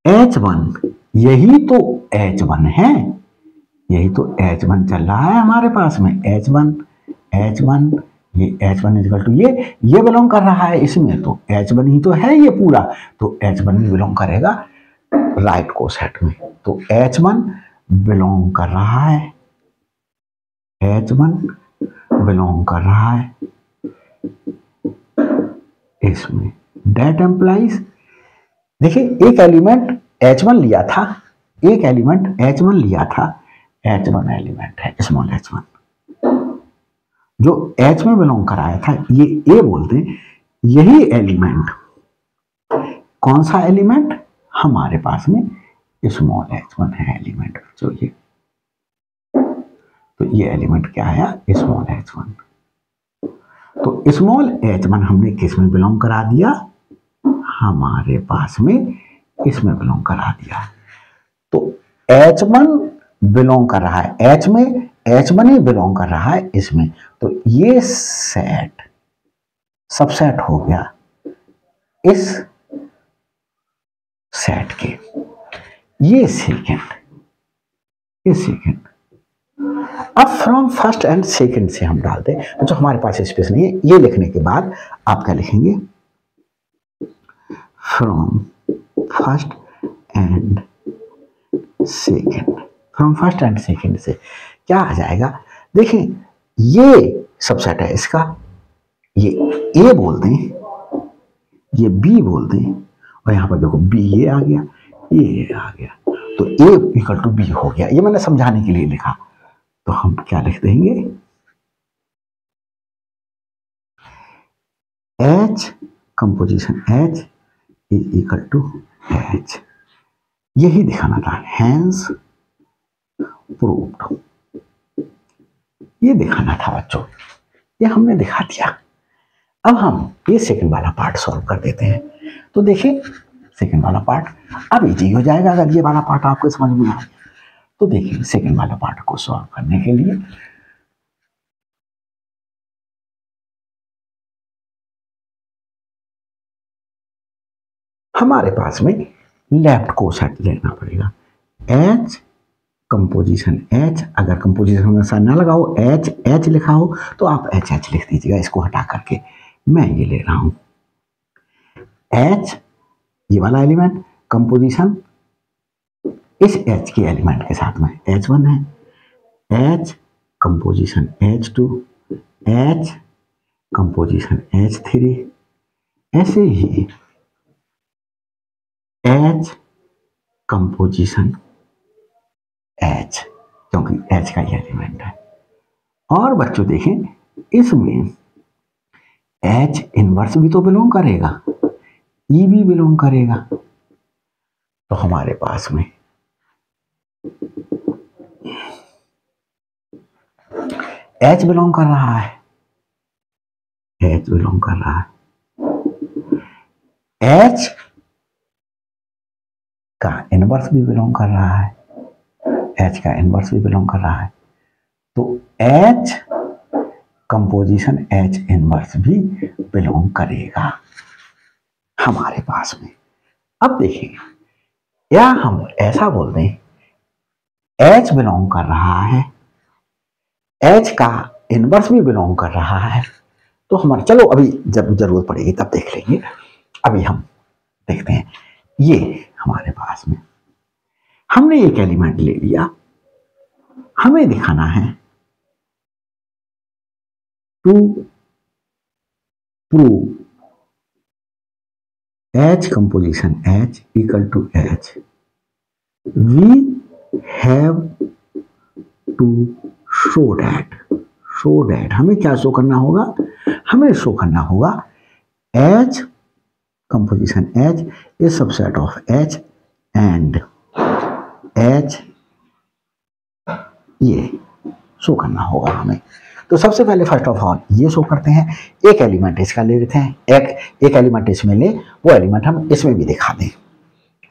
H1, यही तो H1 है, यही तो H1 चल रहा है हमारे पास में। H1 ये H1 इक्वल टू ये बिलोंग कर रहा है इसमें, तो H1 ही तो है ये पूरा, तो H1 भी बिलोंग करेगा राइट कोसेट में। तो H1 बिलोंग कर रहा है, H1 बिलोंग कर रहा है इसमें। डेट एम्प्लाइज देखिए एक एलिमेंट H1 लिया था, एक एलिमेंट H1 लिया था, H1 एलिमेंट है स्मॉल h1, जो H में बिलोंग कराया था, ये A बोलते हैं। यही एलिमेंट कौन सा एलिमेंट? हमारे पास में स्मॉल h1 है एलिमेंट, जो ये, तो ये एलिमेंट क्या आया? Small h1। तो स्मॉल h1 हमने किस में बिलोंग करा दिया? हमारे पास में इसमें बिलोंग करा दिया। तो H1 बिलोंग कर रहा है H में, H1 ही बिलोंग कर रहा है इसमें, तो ये सेट सबसेट हो गया इस सेट के। ये सेकेंड अब फ्रॉम फर्स्ट एंड सेकेंड से हम डालते हैं, जो हमारे पास स्पेस नहीं है। ये लिखने के बाद आप क्या लिखेंगे, from first and second. From first and second से क्या आ जाएगा, देखें ये सबसेट है इसका, ये ए बोल दें, ये बी बोल दें, और यहां पर देखो बी ये आ गया, ये आ गया, तो ए इक्वल टू बी हो गया। ये मैंने समझाने के लिए लिखा, तो हम क्या लिख देंगे, H composition H is equal to H। यही दिखाना था, हैंस प्रूव्ड, ये दिखाना था बच्चों, ये हमने दिखा दिया। अब हम ये सेकंड वाला पार्ट सॉल्व कर देते हैं। तो देखिए सेकंड वाला पार्ट अब इजी हो जाएगा अगर ये वाला पार्ट आपको समझ में आ गया। तो देखिए सेकंड वाला पार्ट को सॉल्व करने के लिए हमारे पास में लेफ्ट को सेट लेना पड़ेगा। H कंपोजिशन H, अगर कंपोजिशन में साइन ना लगाओ H लिखा हो तो आप H लिख दीजिएगा, इसको हटा करके। मैं ये ले रहा हूं H, ये वाला एलिमेंट, कंपोजिशन इस H के एलिमेंट के साथ में H1 है, H composition H2, H composition H3, ऐसे ही H कंपोजिशन H, क्योंकि H का ये एलिमेंट है। और बच्चों देखें इसमें H इनवर्स भी तो बिलोंग करेगा, E भी बिलोंग करेगा, तो हमारे पास में H बिलोंग कर रहा है, H बिलोंग कर रहा है, H का इनवर्स भी बिलोंग कर रहा है, H का इनवर्स भी बिलोंग कर रहा है, तो H कंपोजिशन H इनवर्स भी बिलोंग करेगा हमारे पास में। अब देखिए, या हम ऐसा बोल दें H बिलोंग कर रहा है, H का इनवर्स भी बिलोंग कर रहा है, तो हमारे, चलो अभी जब जरूरत पड़ेगी तब देख लेंगे। अभी हम देखते हैं, ये हमारे पास में हमने एक एलिमेंट ले लिया, हमें दिखाना है to prove H composition H equal to H, we have to show that हमें क्या शो करना होगा, हमें शो करना होगा H composition H is subset of H and H, ये शो करना होगा हमें। तो सबसे पहले फर्स्ट ऑफ ऑल ये शो करते हैं, एक एलिमेंट इसका ले लेते हैं, एक एलिमेंट इसमें ले, वो एलिमेंट हम इसमें भी दिखा दें।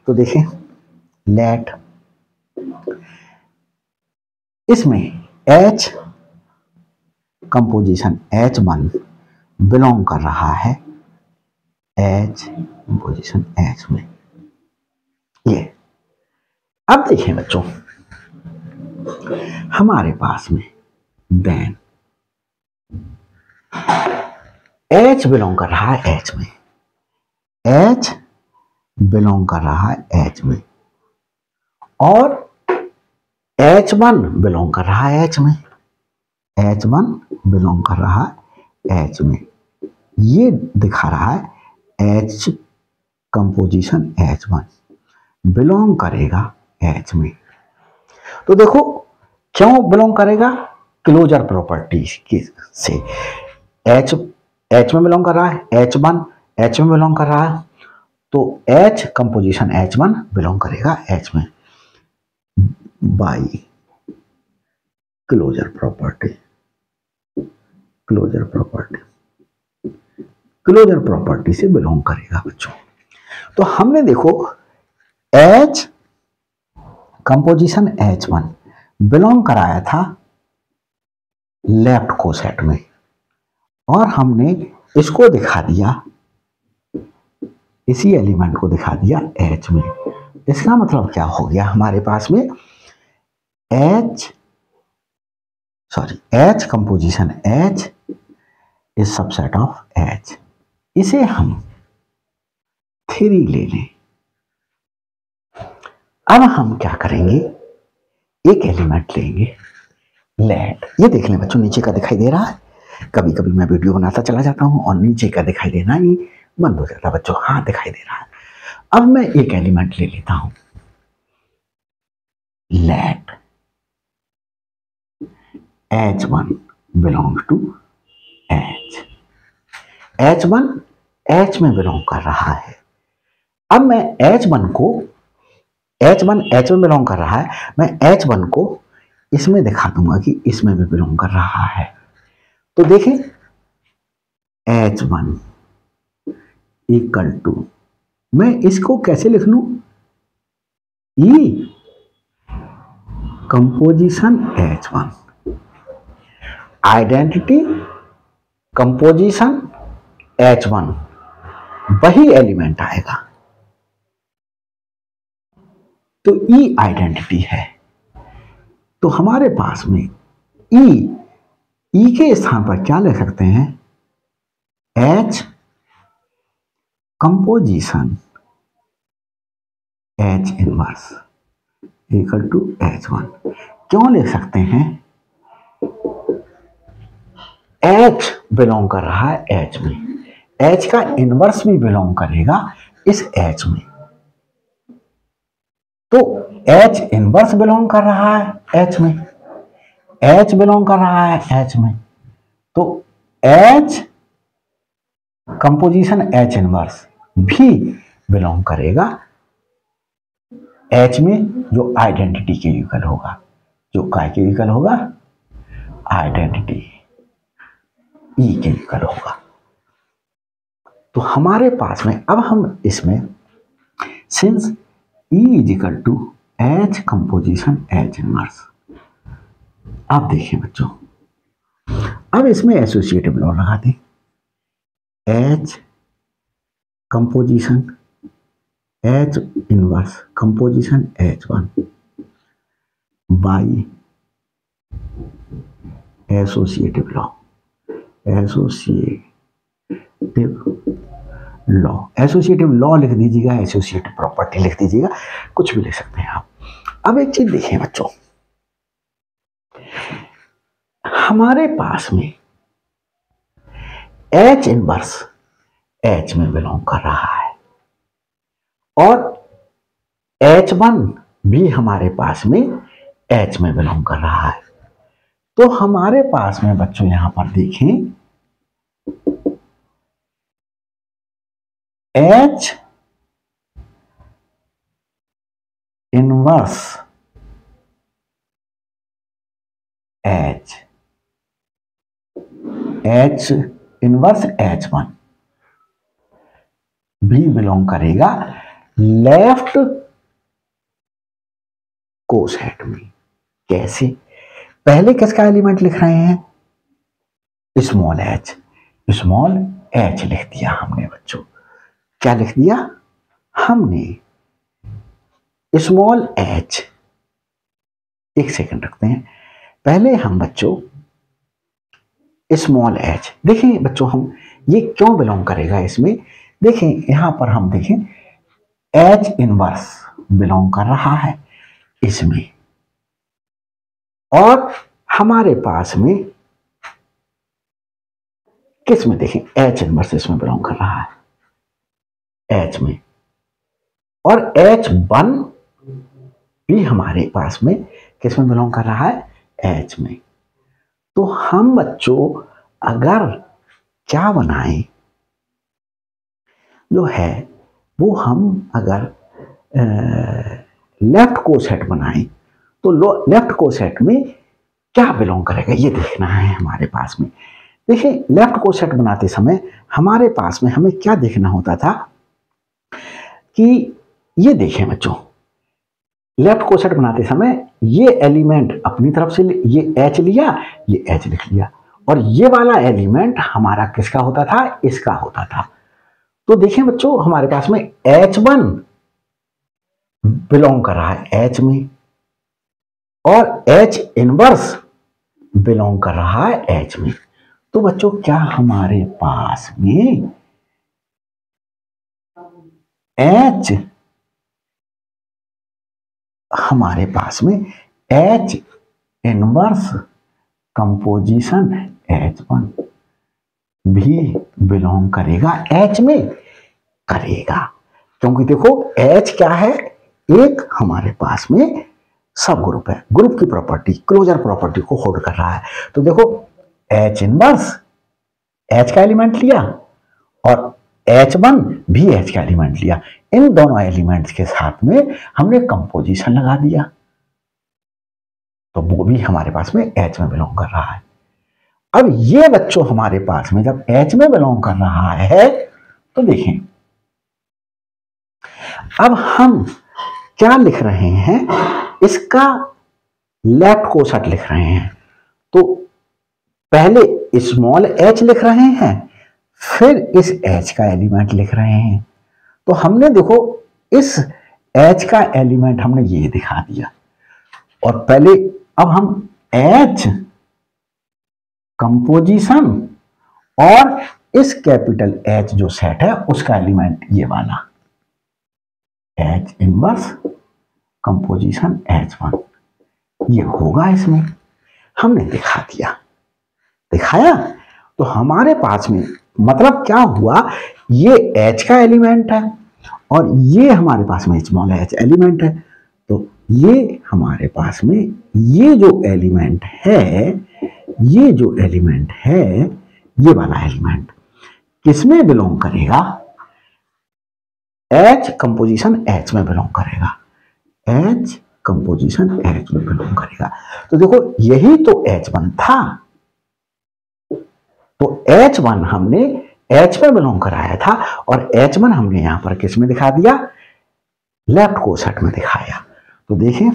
तो देखें, लेट इसमें H कंपोजिशन H1 बिलोंग कर रहा है H कंपोजिशन H में। ये अब देखें बच्चों, हमारे पास में देन H बिलोंग कर रहा है H में, H बिलोंग कर रहा है H में, और H1 बिलोंग कर रहा है H में, H1 बिलोंग कर रहा है H में, ये दिखा रहा है H कंपोजिशन H1 बिलोंग करेगा H में। तो देखो क्यों बिलोंग करेगा, क्लोजर प्रॉपर्टी से H में बिलोंग कर रहा है, H1 H में बिलोंग कर रहा है, तो H कंपोजिशन H1 बिलोंग करेगा H में बाई क्लोजर प्रॉपर्टी से बिलोंग करेगा बच्चों। तो हमने देखो H कंपोजिशन H1 बिलोंग कराया था लेफ्ट कोसेट में, और हमने इसको दिखा दिया, इसी एलिमेंट को दिखा दिया H में। इसका मतलब क्या हो गया, हमारे पास में H composition H is subset of H। इसे हम 3 ले लें। अब हम क्या करेंगे, एक एलिमेंट लेंगे लेट। ये देख लें बच्चों, नीचे का दिखाई दे रहा है। कभी कभी मैं वीडियो बनाता चला जाता हूं और नीचे का दिखाई देना ही बंद हो जाता है बच्चों। हाँ, दिखाई दे रहा है। अब मैं एक एलिमेंट ले लेता हूं let H1 belong to H। H1 H में बिलोंग कर रहा है। अब मैं H1 में बिलोंग कर रहा है, मैं H1 को इसमें दिखा दूंगा कि इसमें भी बिलोंग कर रहा है। तो देखें H1 इक्वल टू, मैं इसको कैसे लिख लूं, E composition H1, identity composition H1, वही एलिमेंट आएगा। तो E आइडेंटिटी है, तो हमारे पास में E के स्थान पर क्या लिख सकते हैं, H composition H inverse equal to H1। क्यों लिख सकते हैं, H बिलोंग कर रहा है H में, H का इनवर्स भी बिलोंग करेगा इस H में। तो H इनवर्स बिलोंग कर रहा है H में, H बिलोंग कर रहा है H में, तो H कंपोजिशन H इनवर्स भी बिलोंग करेगा H में, जो आइडेंटिटी के इक्वल होगा, जो काय के इक्वल होगा, आइडेंटिटी E के इक्वल होगा। तो हमारे पास में अब हम इसमें since E is equal to H composition H inverse, आप देखिए बच्चों, अब इसमें एसोसिएटिव लॉ लगा दें, H composition H inverse composition H1 by associative law, associative law लिख दीजिएगा, एसोसिएटिव प्रॉपर्टी लिख दीजिएगा, कुछ भी लिख सकते हैं आप। अब एक चीज देखें बच्चों, हमारे पास में H इनवर्स H में बिलोंग कर रहा है, और H1 भी हमारे पास में H में बिलोंग कर रहा है। तो हमारे पास में बच्चों यहां पर देखें, H inverse H inverse H1 भी बिलोंग करेगा लेफ्ट कोसेट में। कैसे, पहले किसका एलिमेंट लिख रहे हैं, स्मॉल h लिख दिया हमने बच्चों। क्या लिख दिया हमने, स्मॉल h। एक सेकंड रखते हैं, पहले हम बच्चों स्मॉल h, देखें बच्चों हम ये क्यों बिलोंग करेगा इसमें, देखें यहां पर हम देखें H इनवर्स बिलोंग कर रहा है इसमें, और हमारे पास में किस में, देखें H इनवर्स इसमें बिलोंग कर रहा है H में, और H1 भी हमारे पास में किस में बिलोंग कर रहा है H में। तो हम बच्चों अगर क्या बनाएं, जो है वो हम अगर लेफ्ट कोसेट बनाएं, तो लेफ्ट कोसेट में क्या बिलोंग करेगा ये देखना है हमारे पास में। देखिए लेफ्ट कोसेट बनाते समय हमारे पास में हमें क्या देखना होता था, कि ये देखें बच्चों, लेफ्ट कोसेट बनाते समय ये एलिमेंट अपनी तरफ से ये H लिया, ये H लिख लिया, और ये वाला एलिमेंट हमारा किसका होता था, इसका होता था। तो देखें बच्चों, हमारे पास में H1 बिलोंग कर रहा है H में, और H इनवर्स बिलोंग कर रहा है H में। तो बच्चों क्या हमारे पास में H, हमारे पास में H इनवर्स कंपोजिशन H1 भी बिलोंग करेगा H में? करेगा, क्योंकि देखो H क्या है, एक हमारे पास में सब ग्रुप है, ग्रुप की प्रॉपर्टी, क्लोजर प्रॉपर्टी को होल्ड कर रहा है। तो देखो H इनवर्स H का एलिमेंट लिया और H1 भी H का एलिमेंट लिया, इन दोनों एलिमेंट्स के साथ में हमने कंपोजिशन लगा दिया, तो वो भी हमारे पास में H में बिलोंग कर रहा है। अब ये बच्चों हमारे पास में जब H में बिलोंग कर रहा है तो देखें, अब हम क्या लिख रहे हैं, इसका लेफ्ट कोसेट लिख रहे हैं। तो पहले स्मॉल h लिख रहे हैं, फिर इस h का एलिमेंट लिख रहे हैं। तो हमने देखो इस h का एलिमेंट हमने ये दिखा दिया, और पहले अब हम h कंपोजिशन और इस कैपिटल H जो सेट है उसका एलिमेंट ये वाला H इनवर्स कंपोजिशन H1 ये होगा, इसमें हमने दिखा दिया, दिखाया। तो हमारे पास में मतलब क्या हुआ, ये H का एलिमेंट है और ये हमारे पास में स्मॉल h एलिमेंट है। तो ये हमारे पास में ये जो एलिमेंट है, ये जो एलिमेंट है, ये वाला एलिमेंट किसमें बिलोंग करेगा, H कंपोजिशन H में बिलोंग करेगा, H कंपोजिशन H में बिलोंग करेगा। तो देखो यही तो H1 था, तो H1 हमने H में बिलोंग कराया था और H1 हमने यहां पर किस में दिखा दिया, लेफ्ट कोसेट में दिखाया। तो देखें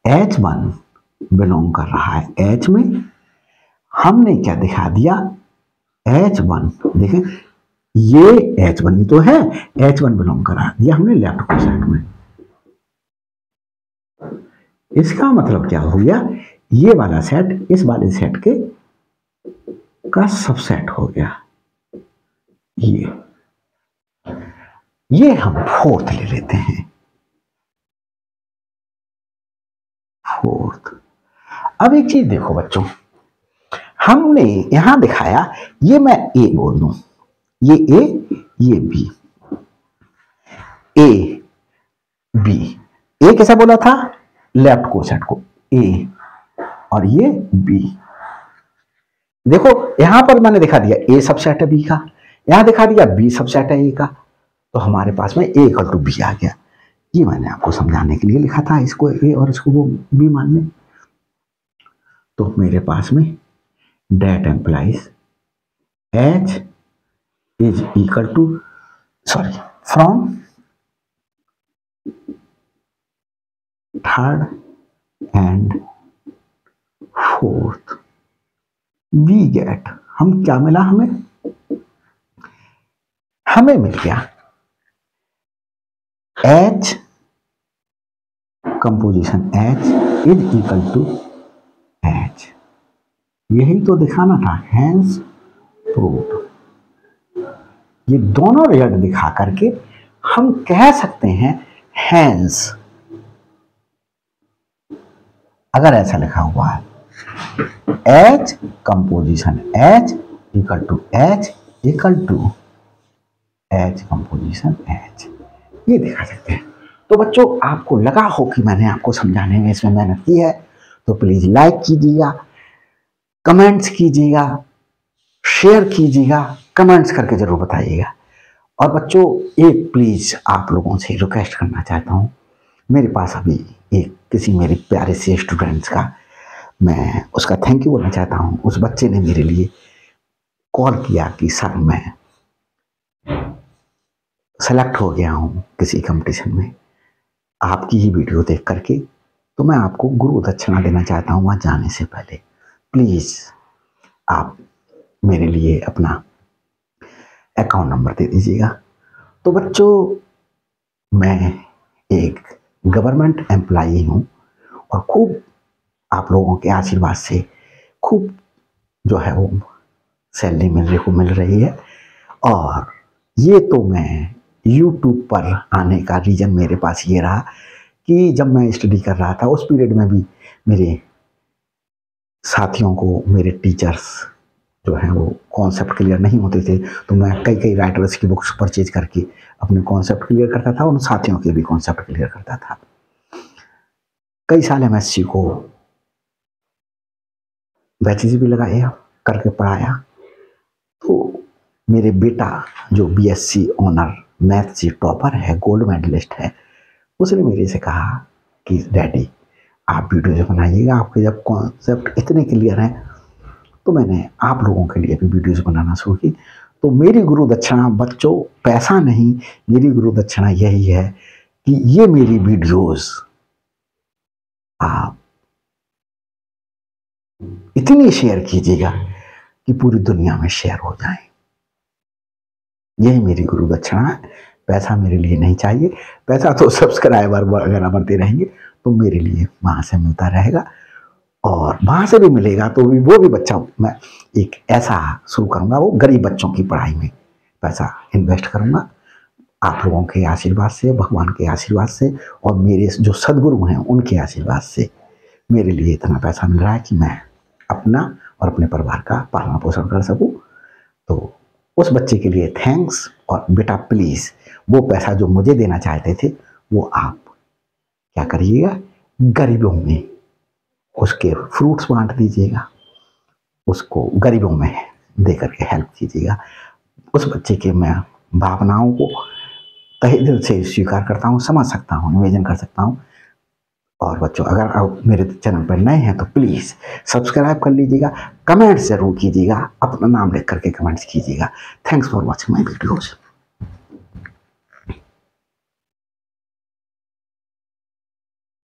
H1 बिलोंग कर रहा है H में, हमने क्या दिखा दिया, H1 देखें ये H1 ही तो है, H1 बिलोंग करा दिया हमने लेफ्ट कोसेट में। इसका मतलब क्या हो गया, ये वाला सेट इस वाले सेट के का सबसेट हो गया। ये हम फोर्थ ले लेते हैं, फोर्थ। अब एक चीज देखो बच्चों, हमने यहां दिखाया, ये मैं ए बोल दूं, ये ए, ये बी, ए बी, ए कैसा बोला था, लेफ्ट कोसेट को ए, और ये बी। देखो यहां पर मैंने दिखा दिया ए सबसेट है बी का, यहां दिखा दिया बी सबसेट है ए का, तो हमारे पास में ए इक्वल टू बी आ गया। ये मैंने आपको समझाने के लिए लिखा था, इसको ए और इसको वो बी मान लें। तो मेरे पास में that implies H is equal to from third and fourth we get, हम क्या मिला, हमें मिल गया H composition H is equal to H, यही तो दिखाना था, हैंस प्रूव्ड। ये दोनों रिजल्ट दिखा करके हम कह सकते हैं हैंस, अगर ऐसा लिखा हुआ है H composition H equal to H equal to H composition H, ये दिखा सकते हैं। तो बच्चों आपको लगा हो कि मैंने आपको समझाने में इसमें मेहनत की है, तो प्लीज लाइक कीजिएगा, कमेंट्स कीजिएगा, शेयर कीजिएगा, कमेंट्स करके जरूर बताइएगा। और बच्चों एक प्लीज आप लोगों से रिक्वेस्ट करना चाहता हूँ, मेरे पास अभी एक किसी मेरे प्यारे से स्टूडेंट्स का मैं उसका थैंक यू बोलना चाहता हूँ। उस बच्चे ने मेरे लिए कॉल किया कि सर मैं सेलेक्ट हो गया हूँ किसी कंपटीशन में आपकी ही वीडियो देख करके, तो मैं आपको गुरु दक्षिणा देना चाहता हूँ वहाँ जाने से पहले। प्लीज़ आप मेरे लिए अपना अकाउंट नंबर दे दीजिएगा। तो बच्चों, मैं एक गवर्नमेंट एम्प्लॉई हूँ और खूब आप लोगों के आशीर्वाद से खूब जो है वो सैलरी मेरे को मिल रही है। और ये तो मैं YouTube पर आने का रीज़न मेरे पास ये रहा कि जब मैं स्टडी कर रहा था उस पीरियड में भी मेरे साथियों को, मेरे टीचर्स जो हैं वो कॉन्सेप्ट क्लियर नहीं होते थे, तो मैं कई राइटर्स की बुक्स परचेज करके अपने कॉन्सेप्ट क्लियर करता था, उन साथियों के भी कॉन्सेप्ट क्लियर करता था। कई साल MSc को बैचेज भी लगाया, करके पढ़ाया। तो मेरे बेटा जो BSc ऑनर मैथ से टॉपर है, गोल्ड मेडलिस्ट है, उसने मेरे से कहा कि डैडी आप वीडियो बनाइएगा, आपके जब कॉन्सेप्ट इतने क्लियर हैं। तो मैंने आप लोगों के लिए भी वीडियोज़ बनाना शुरू की। तो मेरी गुरु दक्षिणा बच्चों पैसा नहीं, मेरी गुरु दक्षिणा यही है कि ये मेरी वीडियोज़ आप इतनी शेयर कीजिएगा कि पूरी दुनिया में शेयर हो जाए। यही मेरी गुरु दक्षिणा है। पैसा मेरे लिए नहीं चाहिए, पैसा तो सब्सक्राइबर वगैरह बढ़ते रहेंगे तो मेरे लिए वहाँ से मिलता रहेगा, और वहाँ से भी मिलेगा तो भी वो भी बच्चा मैं एक ऐसा शुरू करूँगा, वो गरीब बच्चों की पढ़ाई में पैसा इन्वेस्ट करूँगा। आप लोगों के आशीर्वाद से, भगवान के आशीर्वाद से और मेरे जो सदगुरु हैं उनके आशीर्वाद से मेरे लिए इतना पैसा मिल रहा है कि मैं अपना और अपने परिवार का पालन पोषण कर सकूँ। तो उस बच्चे के लिए थैंक्स। और बेटा प्लीज़ वो पैसा जो मुझे देना चाहते थे वो आप क्या करिएगा, गरीबों में उसके फ्रूट्स बांट दीजिएगा, उसको गरीबों में दे करके हेल्प कीजिएगा। उस बच्चे के मैं भावनाओं को तहे दिल से स्वीकार करता हूँ, समझ सकता हूँ, निवेदन कर सकता हूँ। और बच्चों, अगर आप मेरे चैनल पर नए हैं तो प्लीज़ सब्सक्राइब कर लीजिएगा, कमेंट्स ज़रूर कीजिएगा, अपना नाम लिख करके कमेंट्स कीजिएगा। Thanks for watching my videos.